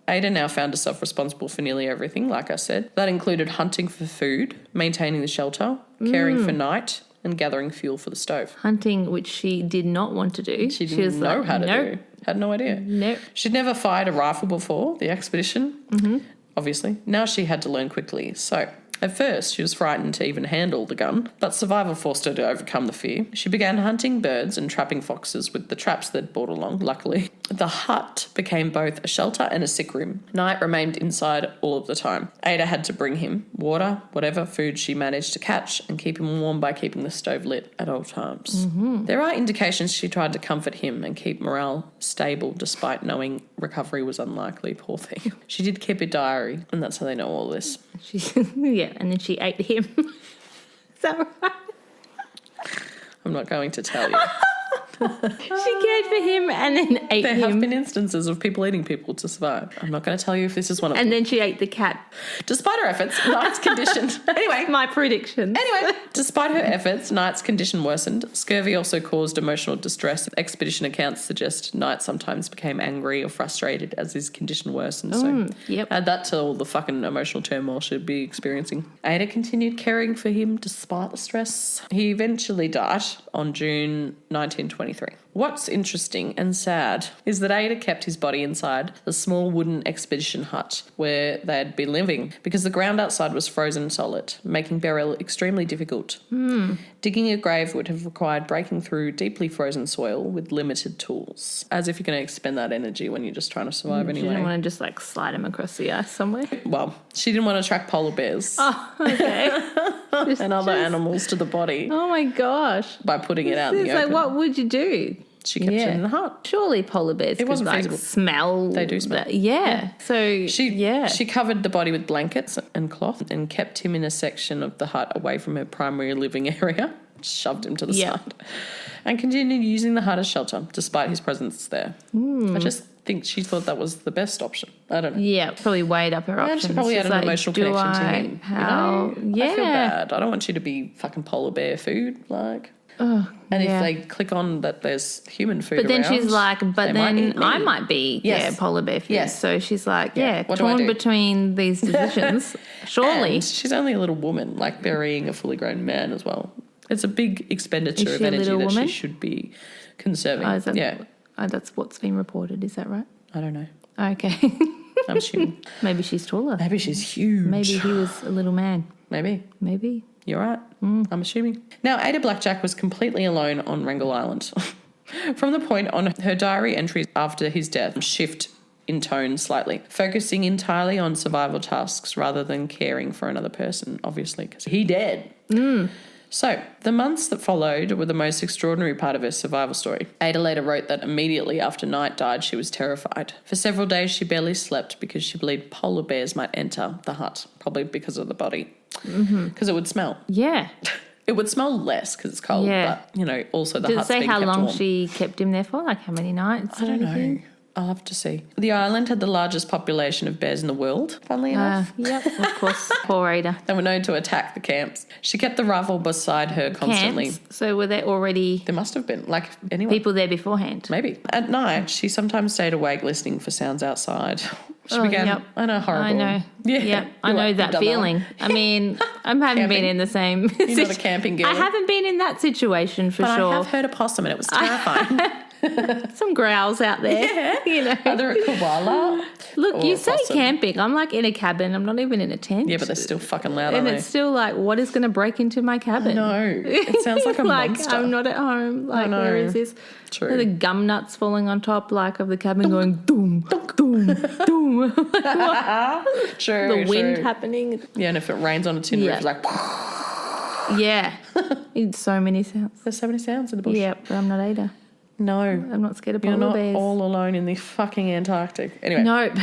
Ada now found herself responsible for nearly everything, like I said. That included hunting for food, maintaining the shelter, caring for Knight, and gathering fuel for the stove.
Hunting, which she did not want to do.
She didn't know how to do. Had no idea.
Nope.
She'd never fired a rifle before the expedition, obviously. Now she had to learn quickly. So at first she was frightened to even handle the gun, but survival forced her to overcome the fear. She began hunting birds and trapping foxes with the traps they'd brought along, luckily. The hut became both a shelter and a sick room. Knight remained inside all of the time. Ada had to bring him water, whatever food she managed to catch, and keep him warm by keeping the stove lit at all times. There are indications she tried to comfort him and keep morale stable despite knowing recovery was unlikely, poor thing. She did keep a diary, and that's how they know all this.
And then she ate him. Is that right?
I'm not going to tell you.
She cared for him and then ate him.
There have been instances of people eating people to survive. I'm not going to tell you if this is one of them.
And then she ate the cat.
Despite her efforts, Knight's condition... Anyway.
My prediction.
Anyway, despite her efforts, Knight's condition worsened. Scurvy also caused emotional distress. Expedition accounts suggest Knight sometimes became angry or frustrated as his condition worsened. So add that to all the fucking emotional turmoil she'd be experiencing. Ada continued caring for him despite the stress. He eventually died on June 1923. What's interesting and sad is that Ada kept his body inside the small wooden expedition hut where they had been living because the ground outside was frozen solid, making burial extremely difficult. Digging a grave would have required breaking through deeply frozen soil with limited tools, as if you're going to expend that energy when you're just trying to survive anyway.
She didn't want to just like slide him across the ice somewhere.
Well, she didn't want to attract polar bears
Okay.
and other animals to the body
Oh my gosh.
by putting it out in
It's
the
like,
open.
what would you do?
She kept it in the hut.
Surely polar bears could
wasn't
like
feasible.
smell.
They do smell.
So
She covered the body with blankets and cloth and kept him in a section of the hut away from her primary living area, shoved him to the side, and continued using the hut as shelter despite his presence there. I just think she thought that was the best option. I don't know.
Yeah, probably weighed up her options.
And she probably had
It's
an
like,
emotional
do
connection to
I-
him.
How?
You know? I feel bad. I don't want you to be fucking polar bear food. Like, And
yeah.
if they click on that there's human food
But then
around,
she's like, but
they might
then
eat me.
I might be polar bear food.
Yes.
So she's like,
What do I
torn
do?
between these decisions. Surely.
And she's only a little woman, like burying a fully grown man as well. It's a big expenditure
Is
of
she a
energy
little
that
woman?
she should be conserving.
Oh, is that,
yeah.
That's what's been reported. Is that right?
I don't know.
Okay.
I'm assuming.
Maybe she's taller.
Maybe she's huge.
Maybe he was a little man.
Maybe. You're right.
Mm.
I'm assuming. Now, Ada Blackjack was completely alone on Wrangel Island. From the point on, her diary entries after his death shift in tone slightly, focusing entirely on survival tasks rather than caring for another person, obviously, because he dead. So, the months that followed were the most extraordinary part of her survival story. Ada later wrote that immediately after Knight died, she was terrified. For several days, she barely slept because she believed polar bears might enter the hut, probably because of the body. Because it would smell.
Yeah.
It would smell less because it's cold,
Yeah.
but, you know, also the
Did it
hut's
say
being
how
kept
long
warm.
she kept him there for? Like how many nights?
I don't know. I'll have to see. The island had the largest population of bears in the world, funnily enough.
Yep, of course. Poor Ada.
They were known to attack the camps. She kept the rifle beside her constantly.
Camps. So were there already
There must have been, like, anyone.
people there beforehand?
Maybe. At night, she sometimes stayed awake listening for sounds outside. She began,
Yep.
I know, horrible.
I know.
Yeah.
Yep. I
You're
know
like,
that
"You've done
feeling. I mean, I haven't
Camping.
been in the same.
You're not a camping girl.
I haven't been in that situation for
But
sure.
I have heard a possum and it was terrifying.
Some growls out there.
Yeah.
You know.
Are there a koala?
Look,
or
you
a
say
possum?
camping. I'm like in a cabin. I'm not even in a tent.
Yeah, but they're still fucking loud,
and
aren't
it's
they?
still like, what is going to break into my cabin?
No, it sounds like a
like,
monster.
I'm not at home. Like,
know.
where is this?
True.
Are the gum nuts falling on top, like, of the cabin going, doom, doom, doom.
True,
The wind
true.
happening.
Yeah, and if it rains on a tin roof,
Yeah.
it's like,
Yeah. It's so many sounds.
there's so many sounds in the bush.
Yeah, but I'm not Ada.
No,
I'm not scared of
you're
polar
not
bears.
all alone in the fucking Antarctic. Anyway,
Nope.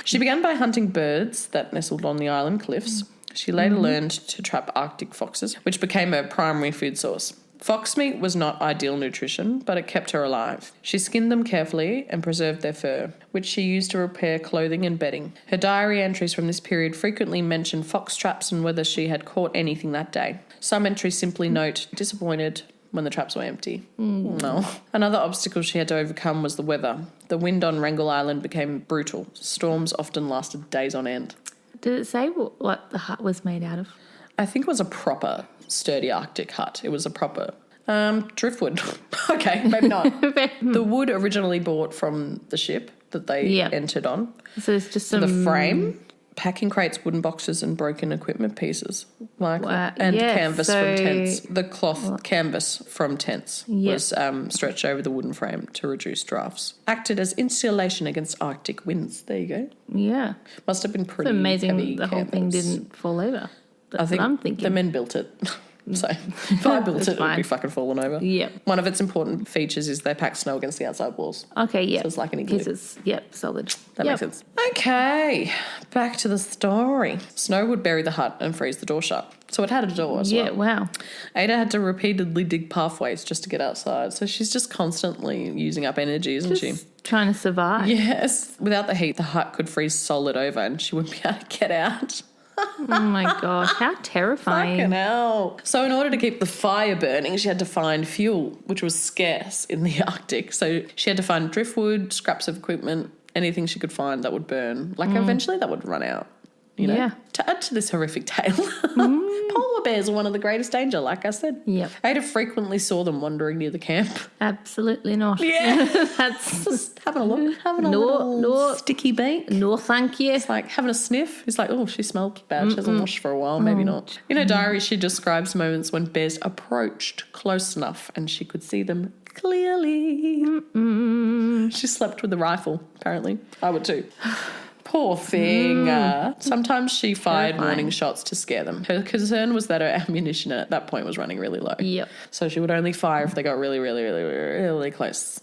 she began by hunting birds that nestled on the island cliffs. She later learned to trap Arctic foxes, which became her primary food source. Fox meat was not ideal nutrition, but it kept her alive. She skinned them carefully and preserved their fur, which she used to repair clothing and bedding. Her diary entries from this period frequently mention fox traps and whether she had caught anything that day. Some entries simply note, disappointed when the traps were empty. No. Another obstacle she had to overcome was the weather. The wind on Wrangel Island became brutal. Storms often lasted days on end.
Did it say what the hut was made out of?
I think it was a proper sturdy Arctic hut. It was a proper driftwood. Okay, maybe not. The wood originally bought from the ship that they entered on.
So it's just some...
The frame, packing crates, wooden boxes and broken equipment pieces. And canvas from tents. The cloth canvas from tents was stretched over the wooden frame to reduce drafts. Acted as insulation against Arctic winds. There you go.
Yeah.
Must have been pretty
It's amazing
heavy
the whole thing
canvas.
didn't fall over. That's
I think
what I'm thinking.
the men built it. So if I built it, it would be fucking falling over.
Yep.
One of its important features is they pack snow against the outside walls.
Okay, yeah.
So it's like an igloo.
Because it's, solid.
That makes sense. Okay, back to the story. Snow would bury the hut and freeze the door shut. So it had a door as well.
Yeah, wow.
Ada had to repeatedly dig pathways just to get outside. So she's just constantly using up energy, isn't she?
Trying to survive.
Yes. Without the heat, the hut could freeze solid over and she wouldn't be able to get out.
Oh my gosh, how terrifying.
Fucking hell. So in order to keep the fire burning, she had to find fuel, which was scarce in the Arctic. So she had to find driftwood, scraps of equipment, anything she could find that would burn. Like eventually that would run out, you know?
Yeah.
To add to this horrific tale, polar bears are one of the greatest danger, like I said.
Yep.
Ada frequently saw them wandering near the camp.
Absolutely not.
Yeah.
That's
Just having a look, having a
No,
little
no.
sticky beak.
no thank you.
Like having a sniff. He's like, oh, she smells bad. She hasn't washed for a while. Maybe not. In her diary, she describes moments when bears approached close enough and she could see them clearly. She slept with a rifle, apparently. I would too. Poor thing. Sometimes she fired
Terrifying.
warning shots to scare them. Her concern was that her ammunition at that point was running really low.
Yep.
So she would only fire if they got really, really, really, really close.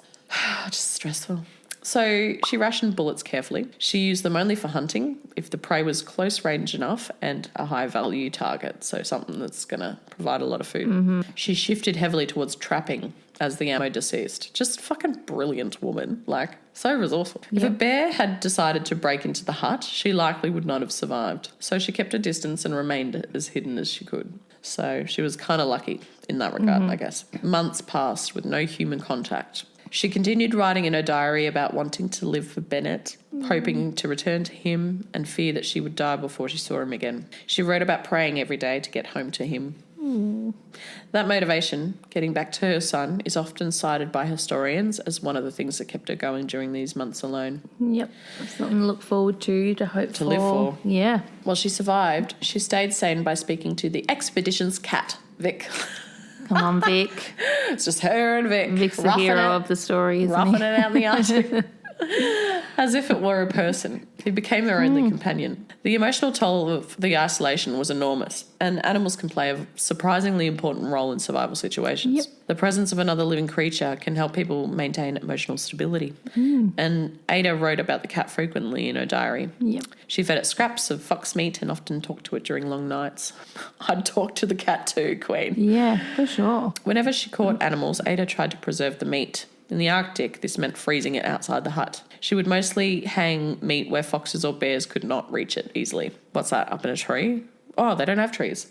Just stressful. So she rationed bullets carefully. She used them only for hunting if the prey was close range enough and a high value target, so something that's going to provide a lot of food. She shifted heavily towards trapping as the ammo deceased. Just fucking brilliant woman. Like, so resourceful. If a bear had decided to break into the hut, she likely would not have survived. So she kept a distance and remained as hidden as she could. So she was kind of lucky in that regard, I guess. Months passed with no human contact. She continued writing in her diary about wanting to live for Bennett, hoping to return to him and fear that she would die before she saw him again. She wrote about praying every day to get home to him. That motivation, getting back to her son, is often cited by historians as one of the things that kept her going during these months alone.
Yep. Something to look forward to hope
To live for.
Yeah.
While she survived, she stayed sane by speaking to the expedition's cat, Vic.
Come on, Vic.
It's just her and Vic.
Vic's the hero of the story, isn't
roughing
he?
it out in the Arctic. As if it were a person. He became their only companion. The emotional toll of the isolation was enormous, and animals can play a surprisingly important role in survival situations.
Yep.
The presence of another living creature can help people maintain emotional stability. And Ada wrote about the cat frequently in her diary.
Yep.
She fed it scraps of fox meat and often talked to it during long nights. I'd talk to the cat too, Queen.
Yeah, for sure.
Whenever she caught animals, Ada tried to preserve the meat. In the Arctic, this meant freezing it outside the hut. She would mostly hang meat where foxes or bears could not reach it easily. What's that, up in a tree? Oh, they don't have trees.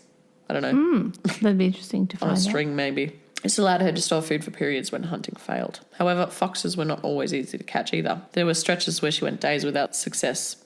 I don't know.
That'd be interesting to
On
find
a
out.
string, maybe. This allowed her to store food for periods when hunting failed. However, foxes were not always easy to catch either. There were stretches where she went days without success.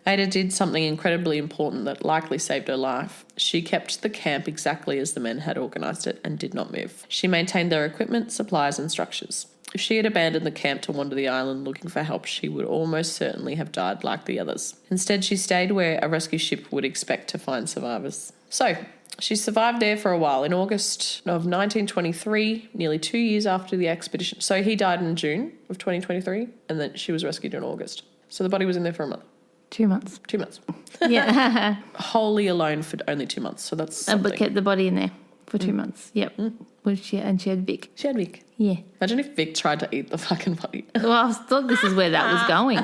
Ada did something incredibly important that likely saved her life. She kept the camp exactly as the men had organised it and did not move. She maintained their equipment, supplies and structures. If she had abandoned the camp to wander the island looking for help, she would almost certainly have died like the others. Instead, she stayed where a rescue ship would expect to find survivors. So, she survived there for a while. In August of 1923, nearly 2 years after the expedition. So he died in June of 2023, and then she was rescued in August. So the body was in there for a month.
2 months.
2 months.
Yeah.
Wholly alone for only 2 months. So that's something.
But kept the body in there for 2 months. Yep. And she had Vic.
She had Vic.
Yeah.
Imagine if Vic tried to eat the fucking body.
Well, I thought this is where that was going.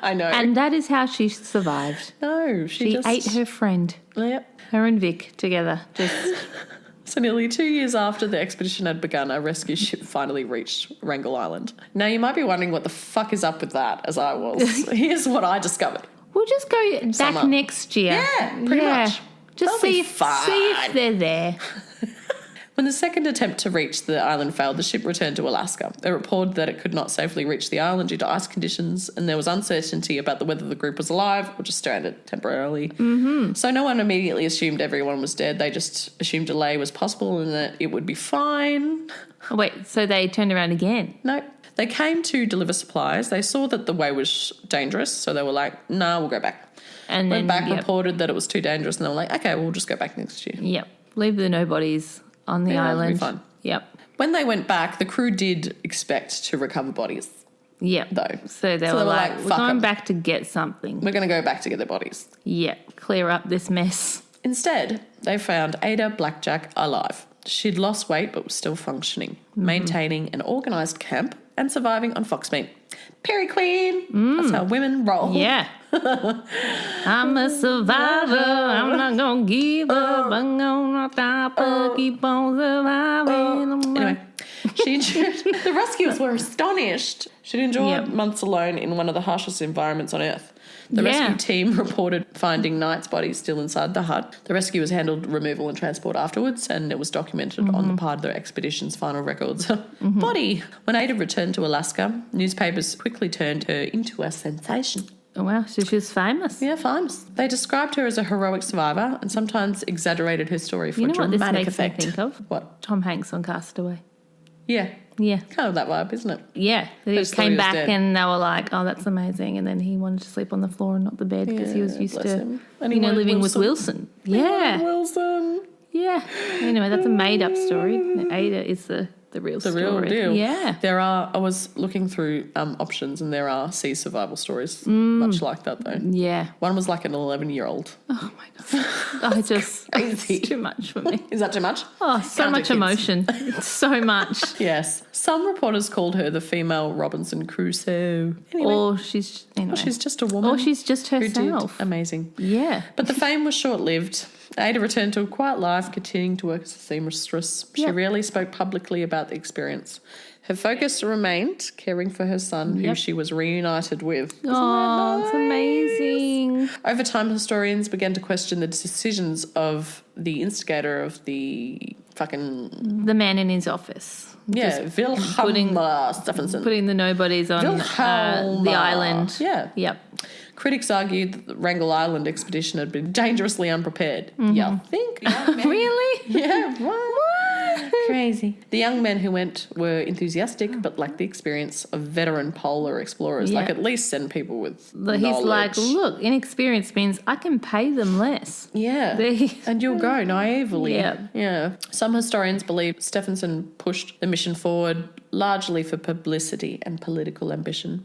I know.
And that is how she survived.
No,
She
just
ate her friend.
Yep.
Her and Vic together. Just
So nearly 2 years after the expedition had begun, a rescue ship finally reached Wrangel Island. Now, you might be wondering what the fuck is up with that, as I was. Here's what I discovered.
we'll just go back
Summer.
next year.
Yeah, pretty much.
Just
That'll be
see if they're there.
When the second attempt to reach the island failed, the ship returned to Alaska. They reported that it could not safely reach the island due to ice conditions, and there was uncertainty about whether the group was alive or just stranded temporarily. Mm-hmm. So no one immediately assumed everyone was dead. They just assumed delay was possible and that it would be fine.
Oh, wait, so they turned around again?
No. They came to deliver supplies. They saw that the way was dangerous, so they were like, nah, we'll go back.
And
Went
then,
back, reported that it was too dangerous, and they were like, okay, we'll just go back next year.
Yep. Leave the nobodies on the
Yeah, it'll be
island.
fine.
Yep.
When they went back, the crew did expect to recover bodies,
Yep.
though.
So they were like, we're
fuck
going
'em.
back to get something.
We're going to go back to get their bodies.
Yep. Clear up this mess.
Instead, they found Ada Blackjack alive. She'd lost weight but was still functioning, maintaining an organised camp and surviving on fox meat. Perry Queen. That's how women roll.
Yeah. I'm a survivor. I'm not going to give up. I'm going to stop. Keep on surviving.
Anyway, the rescuers were astonished. She'd endured months alone in one of the harshest environments on Earth. The rescue team reported finding Knight's body still inside the hut. The rescuers handled removal and transport afterwards, and it was documented on the part of the expedition's final records. Body. When Ada returned to Alaska, newspapers quickly turned her into a sensation.
Oh, wow. So she was famous.
Yeah, famous. They described her as a heroic survivor and sometimes exaggerated her story for
You know what
dramatic
this makes
effect.
me think of?
What?
Tom Hanks on Castaway.
Yeah.
Yeah.
Kind of that vibe, isn't it?
Yeah. He
Just thought he
came
was
back
dead.
and they were like, oh, that's amazing. And then he wanted to sleep on the floor and not the bed because he was
Yeah,
used
bless
to,
him. And he
you know,
wanted
living with
Wilson.
Wilson. Yeah.
Wilson.
Yeah. Anyway, that's a made-up story. Ada is the real
The
story.
real deal.
Yeah.
I was looking through options and there are sea survival stories much like that though.
Yeah.
One was like an 11-year-old.
Oh, my God.
crazy.
It's too much for me.
Is that too much?
Oh, so
Can't do
much
kids.
emotion. So much.
Yes. Some reporters called her the female Robinson Crusoe. Anyway,
Or she's, anyway.
she's just a woman.
Or she's just
who did
herself.
amazing.
Yeah.
But the fame was short-lived. Ada returned to a quiet life, continuing to work as a seamstress. She
Yep.
rarely spoke publicly about the experience. Her focus remained caring for her son, who she was reunited with. Isn't that
Oh, it's
nice?
amazing.
Over time, historians began to question the decisions of the instigator of the fucking...
The man in his office.
Yeah, Wilhelm Stephenson.
Putting the nobodies on the island.
Yeah.
Yep.
Critics argued that the Wrangel Island expedition had been dangerously unprepared. You think?
Really?
Yeah, what? Crazy. The young men who went were enthusiastic but lacked the experience of veteran polar explorers.
Yeah.
Like, at least send people with
He's
knowledge.
like, look, inexperience means I can pay them less.
Yeah.
They-
And you'll go naively.
Yeah.
Yeah. Some historians believe Stephenson pushed the mission forward largely for publicity and political ambition.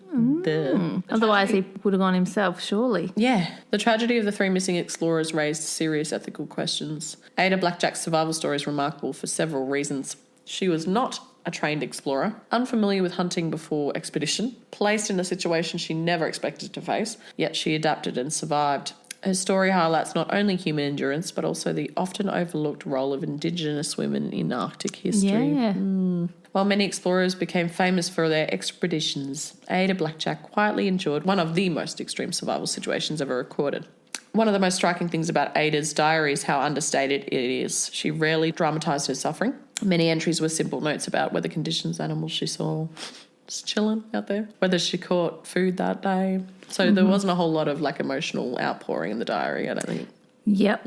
Otherwise, he would have gone himself, surely.
Yeah. The tragedy of the three missing explorers raised serious ethical questions. Ada Blackjack's survival story is remarkable for several reasons. She was not a trained explorer, unfamiliar with hunting before expedition, placed in a situation she never expected to face, yet she adapted and survived. Her story highlights not only human endurance, but also the often overlooked role of Indigenous women in Arctic history.
Yeah.
While many explorers became famous for their expeditions, Ada Blackjack quietly endured one of the most extreme survival situations ever recorded. One of the most striking things about Ada's diary is how understated it is. She rarely dramatised her suffering. Many entries were simple notes about weather conditions, animals she saw, just chilling out there, whether she caught food that day. So there wasn't a whole lot of like emotional outpouring in the diary, I don't think.
Yep.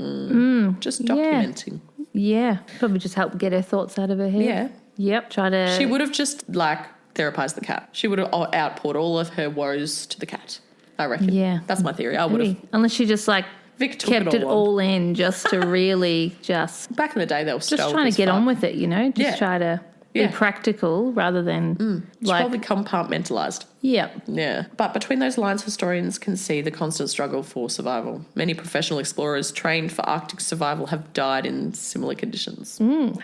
Just documenting.
Yeah. Probably just help get her thoughts out of her head.
Yeah.
Yep. Try to...
She would have just like therapized the cat. She would have outpoured all of her woes to the cat, I reckon.
Yeah.
That's my theory. I would have.
Unless she just like
Vic took
kept it
on.
all in just to really just
Back in the day, they were
just trying to get on with it, you know? Just
Yeah.
try to be
Yeah.
practical rather than
It's probably compartmentalised.
yeah.
Yeah. But between those lines, historians can see the constant struggle for survival. Many professional explorers trained for Arctic survival have died in similar conditions.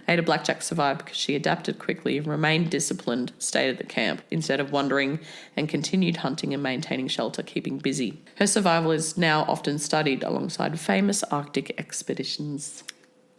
Ada Blackjack survived because she adapted quickly, remained disciplined, stayed at the camp instead of wandering, and continued hunting and maintaining shelter, keeping busy. Her survival is now often studied alongside famous Arctic expeditions.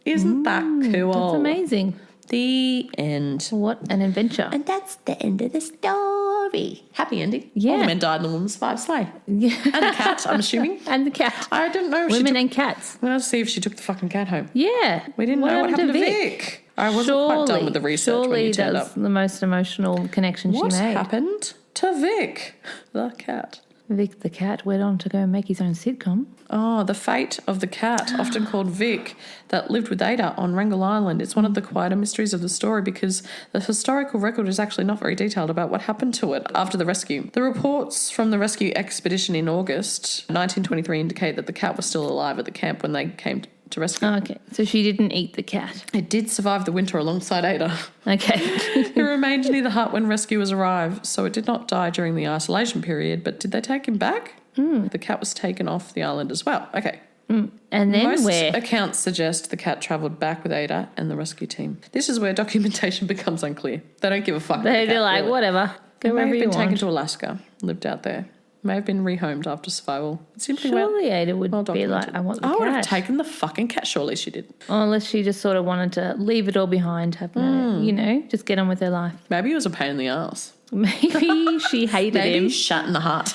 Isn't that cool?
That's amazing.
The end.
What an adventure.
And that's the end of the story.
Happy ending.
Yeah.
All the men died and the woman survived sleigh.
Yeah.
And the cat, I'm assuming.
And the cat.
I didn't know if she
Women
took...
and cats.
I'm going to see if she took the fucking cat home.
Yeah.
We didn't know what
happened
happened to Vic. I wasn't quite done with the research when you turned
that's
up.
the most emotional connection
What
she made.
happened to Vic, the cat?
Vic the cat went on to go and make his own sitcom.
Oh, the fate of the cat, often called Vic, that lived with Ada on Wrangel Island. It's one of the quieter mysteries of the story because the historical record is actually not very detailed about what happened to it after the rescue. The reports from the rescue expedition in August 1923 indicate that the cat was still alive at the camp when they came to rescue.
Oh, okay, so she didn't eat the cat.
It did survive the winter alongside Ada.
Okay.
It remained near the hut when rescuers arrived, so it did not die during the isolation period, but did they take him back? The cat was taken off the island as well. Okay.
And then
Most
where?
accounts suggest the cat travelled back with Ada and the rescue team. This is where documentation becomes unclear. They don't give a fuck.
They're like,
really.
whatever. Go
It may
wherever
have
you
been taken
want.
to Alaska, lived out there. May have been rehomed after survival. It simply
Surely Ada would
well
be like,
documented.
I want the
I would have
cat.
taken the fucking cat. Surely she did.
Unless she just sort of wanted to leave it all behind, have no, you know, just get on with her life.
Maybe it was a pain in the ass.
Maybe she hated
Maybe
him.
shut in the heart.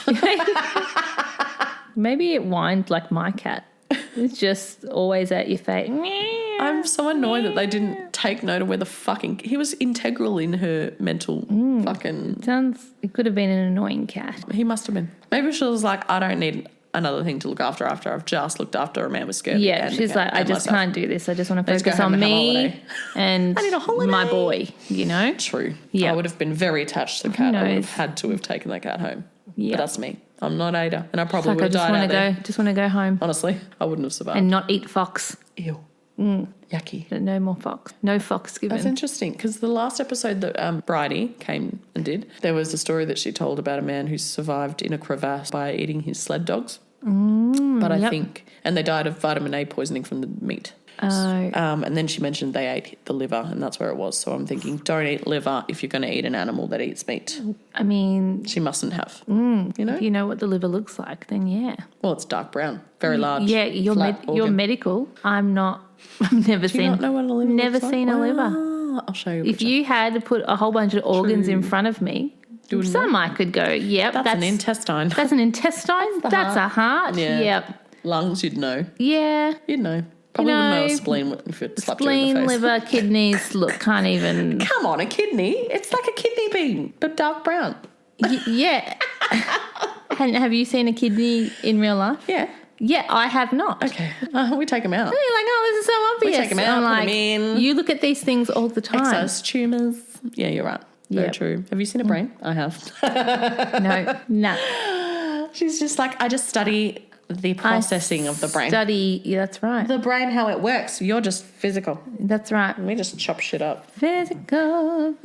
Maybe it whined like my cat. It's just always at your face.
I'm so annoyed that they didn't take note of where the fucking... He was integral in her mental fucking...
It could have been an annoying cat.
He must have been. Maybe she was like, I don't need another thing to look after I've just looked after a man with scurvy.
Yeah,
and
she's like, I just
myself."
can't do this. I just want to
Let's go
focus
home
on
and have a
me
holiday.
and
I need a holiday.
my boy, you know?
True.
Yeah.
I would have been very attached to the cat. I would have
knows?
had to have taken that cat home.
Yeah.
But that's me. I'm not Ada. And I
It's
probably
like, I
would have
just
died
want
out
to
there.
go. Just want to go home
Honestly, I wouldn't have survived.
and not eat fox.
Ew. Yucky.
No more fox. No fox given.
That's interesting because the last episode that Bridie came and did, there was a story that she told about a man who survived in a crevasse by eating his sled dogs. But I think, and they died of vitamin A poisoning from the meat.
Oh,
And then she mentioned they ate the liver, and that's where it was. So I'm thinking, don't eat liver if you're going to eat an animal that eats meat.
I mean,
She mustn't have. You know?
if you know what the liver looks like, then yeah.
Well, it's dark brown, very large.
Yeah, you're
flat
you're
organ.
medical. I'm not. I've never
Do you
seen.
not know what a liver
Never
looks like?
seen a liver.
Wow. I'll show you.
If you had put a whole bunch of organs in front of me, some I could go, yep.
That's an intestine.
That's an intestine. That's a heart.
Yeah.
Yep.
Lungs, you'd know.
Yeah.
You'd know. Probably wouldn't know a spleen if it slapped you in the face.
Liver, kidneys, look, can't even.
Come on, a kidney. It's like a kidney bean, but dark brown.
Yeah. And have you seen a kidney in real life?
Yeah.
Yeah, I have not.
Okay. We take them out.
And you're like, oh, this is so obvious.
We take them out,
I'm
put
like,
them in.
You look at these things all the time.
Excised tumours. Yeah, you're right. Very true. Have you seen a brain? I have.
No.
She's just like, I just study the processing of the brain.
Yeah, that's right.
The brain, how it works. You're just physical.
That's right.
We just chop shit up.
Physical.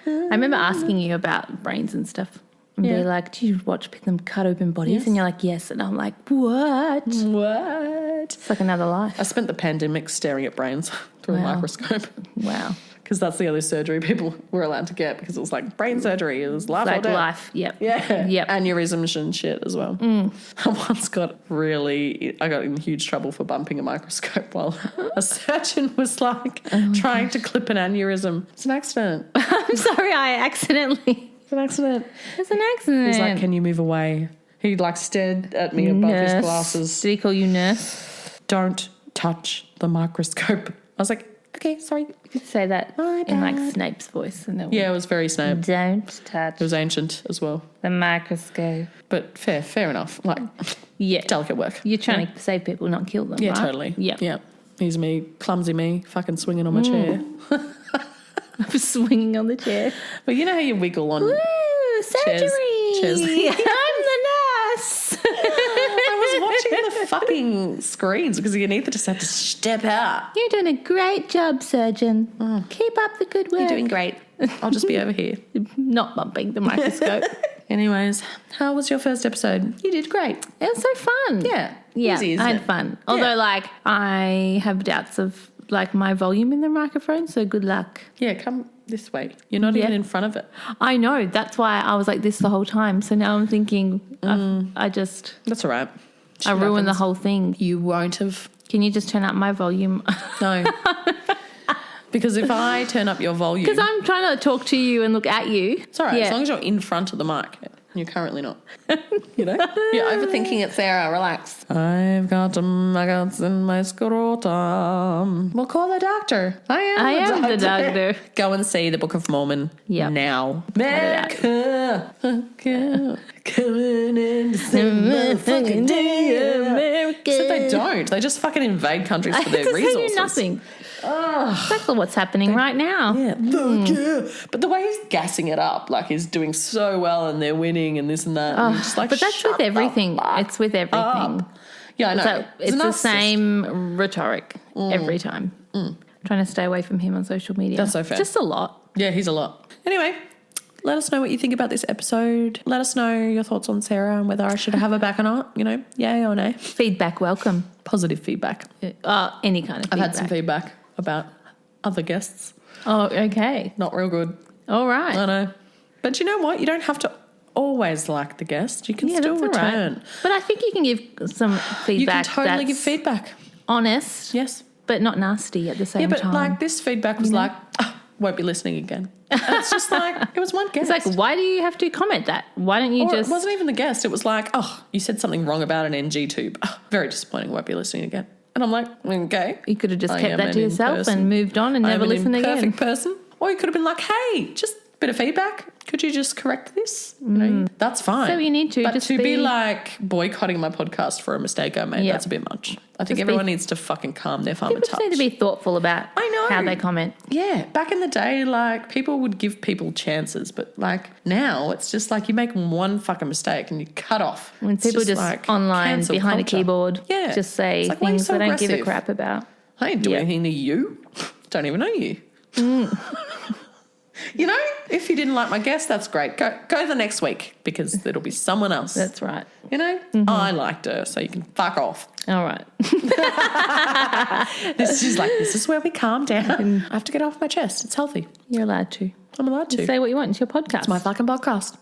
I remember asking you about brains and stuff. And be like, do you watch them cut open bodies?
Yes.
And you're like, yes. And I'm like, what? It's like another life.
I spent the pandemic staring at brains through a microscope.
Wow.
Because that's the only surgery people were allowed to get, because it was like brain surgery. It was life or
Like
death.
life. Yep.
Yeah.
Yep.
Aneurysms and shit as well. I once got in huge trouble for bumping a microscope while a surgeon was like trying to clip an aneurysm. It's an accident.
I'm sorry, I accidentally.
It's an accident.
It's an accident.
He's like, can you move away? He like stared at me above his glasses.
Did he call you nurse?
Don't touch the microscope. I was like, okay, sorry.
You could say that in like Snape's voice. And
Yeah, it was very Snape.
Don't touch
It was ancient as well.
the microscope.
But fair enough. Like,
Yeah.
delicate work.
You're trying to save people, not kill them,
Yeah,
right?
totally.
Yep.
Yeah. Here's me, clumsy me, fucking swinging on my chair.
Swinging on the chair.
But you know how you wiggle on...
Woo, surgery.
Chairs.
I'm the nurse.
I was watching the fucking screens because you either just had to step out.
You're doing a great job, surgeon. Keep up the good work.
You're doing great. I'll just be over here.
Not bumping the microscope.
Anyways, how was your first episode? You did great.
It was so fun.
Yeah.
Yeah,
Easy, isn't
I had
it?
fun. Although, like, I have doubts of, like, my volume in the microphone, so good luck.
Yeah, come this way. You're not even in front of it.
I know. That's why I was like this the whole time. So now I'm thinking
That's all right.
I ruined the whole thing.
You won't have.
Can you just turn up my volume?
No. Because if I turn up your volume...
Because I'm trying to talk to you and look at you.
It's all right,
Yeah.
as long as you're in front of the mic. You're currently not. You know? You're overthinking it, Sarah. Relax. I've got maggots in my scrotum. We'll call the doctor. I am
the doctor.
Go and see the Book of Mormon now. America. Coming in to save motherfucking day.
America.
So they don't. They just fucking invade countries for their
Because they
resources.
do nothing. Exactly what's happening right now.
Yeah, fuck yeah. But the way he's gassing it up, like he's doing so well and they're winning and this and that. And just like,
But that's
shut
with everything.
the fuck
It's with everything.
up. Yeah, I know.
So
He's
it's
a
the
narcissist.
same rhetoric every time. Trying to stay away from him on social media.
That's so fair.
Just a lot.
Yeah, he's a lot. Anyway, let us know what you think about this episode. Let us know your thoughts on Sarah and whether I should have her back or not. You know, yay or nay.
Feedback welcome.
Positive feedback.
Any kind of feedback.
I've had some feedback about other guests.
Oh, okay.
Not real good.
All right.
I know. But you know what? You don't have to always like the guest. You can still
that's all right.
return.
But I think you can give some feedback.
You can totally give
that's
feedback.
honest,
Yes.
but not nasty at the same
Yeah, but
time.
like this feedback was like, won't be listening again. And it's just like, it was one guest.
it's like, why do you have to comment that? Why don't you
Or
just...
it wasn't even the guest. It was like, oh, you said something wrong about an NG tube. Oh, very disappointing. Won't be listening again. And I'm like, okay.
You could have just
I
kept
am
that to
an
yourself
in-person.
and moved on and never
I'm
listened
an
again.
imperfect person. Or you could have been like, hey, just a bit of feedback. Could you just correct this? You know, that's fine.
So you need to
But
just
to be
be
like boycotting my podcast for a mistake I made,
Yep.
that's a bit much. I think
Just
everyone needs to fucking calm their farmer
People just
touch.
need to be thoughtful about
I know.
how they comment.
Yeah, back in the day, like, people would give people chances, but, like, now it's just like you make one fucking mistake and you cut off.
When
It's
people just
like
online
cancel
behind
culture.
a keyboard
Yeah.
just say
It's like, why are you
things
so
they don't give a
aggressive?
crap about.
I didn't do
Yep.
anything to you. Don't even know you. You know, if you didn't like my guest, that's great. Go the next week because it'll be someone else.
That's right.
You know, I liked her, so you can fuck off.
All right.
This is where we calm down. I have to get off my chest. It's healthy.
You're allowed to.
I'm allowed to.
Say what you want. It's your podcast.
It's my fucking podcast.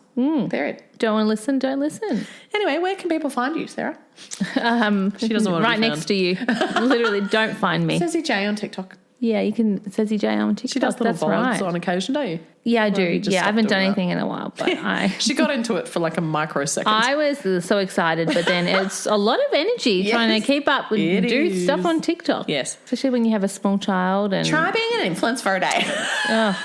Period.
Don't want to listen, don't listen.
Anyway, where can people find you, Sarah?
She
doesn't want to
right
be
next to you. Literally, don't find me.
Susie J on TikTok.
Yeah, you can, it says EJ on TikTok.
She does little
That's
vlogs
right.
on occasion, don't you?
Yeah, I do.
you just
Yeah, I
stopped
haven't done
doing that?
anything in a while, but
She got into it for like a microsecond.
I was so excited, but then it's a lot of energy trying to keep up and
it
do
is.
stuff on TikTok.
Yes.
Especially when you have a small child and
Try being an influence for a day.
oh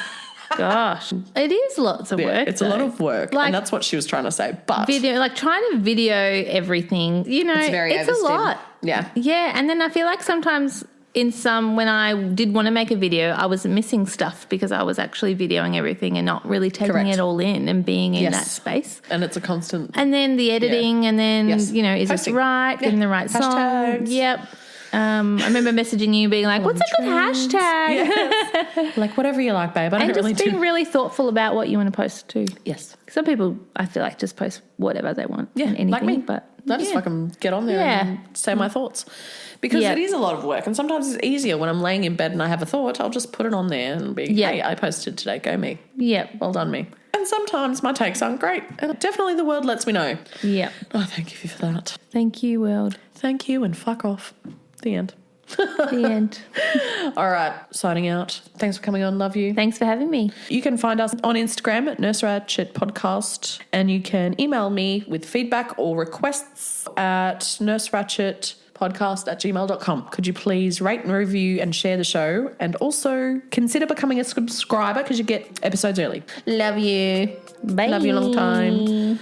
gosh. It is lots of work.
It's a lot of work.
Like-
and that's what she was trying to say. But
video, like trying to video everything, you know, it's a lot.
Yeah.
Yeah, and then I feel like sometimes when I did want to make a video, I was missing stuff because I was actually videoing everything and not really taking
Correct.
it all in and being in
Yes.
that space.
And it's a constant.
And then the editing and then,
Yes.
you know, is
Posting.
this right?
Yeah.
Getting the right song.
Hashtags.
Yep. I remember messaging you being like, what's a good hashtag?
Like, whatever you like, babe. I don't
And
really
just being
do.
really thoughtful about what you want to post too.
Yes.
Some people, I feel like, just post whatever they want.
Yeah,
and anything,
like me.
But
I just
yeah.
fucking get on there
Yeah.
and say my thoughts. Because
Yeah.
it is a lot of work. And sometimes it's easier when I'm laying in bed and I have a thought, I'll just put it on there and be,
Yeah.
hey, I posted today. Go me.
Yep.
Well done, me. And sometimes my takes aren't great. And definitely the world lets me know.
Yep.
Oh, thank you for that.
Thank you, world.
Thank you and fuck off. The end.
The end.
All right, signing out. Thanks for coming on. Love you.
Thanks for having me.
You can find us on Instagram at Nurse Ratchet Podcast, and you can email me with feedback or requests at nurseratchetpodcast@gmail.com. Could you please rate and review and share the show, and also consider becoming a subscriber because you get episodes early. Love you.
Bye.
Love you a long time.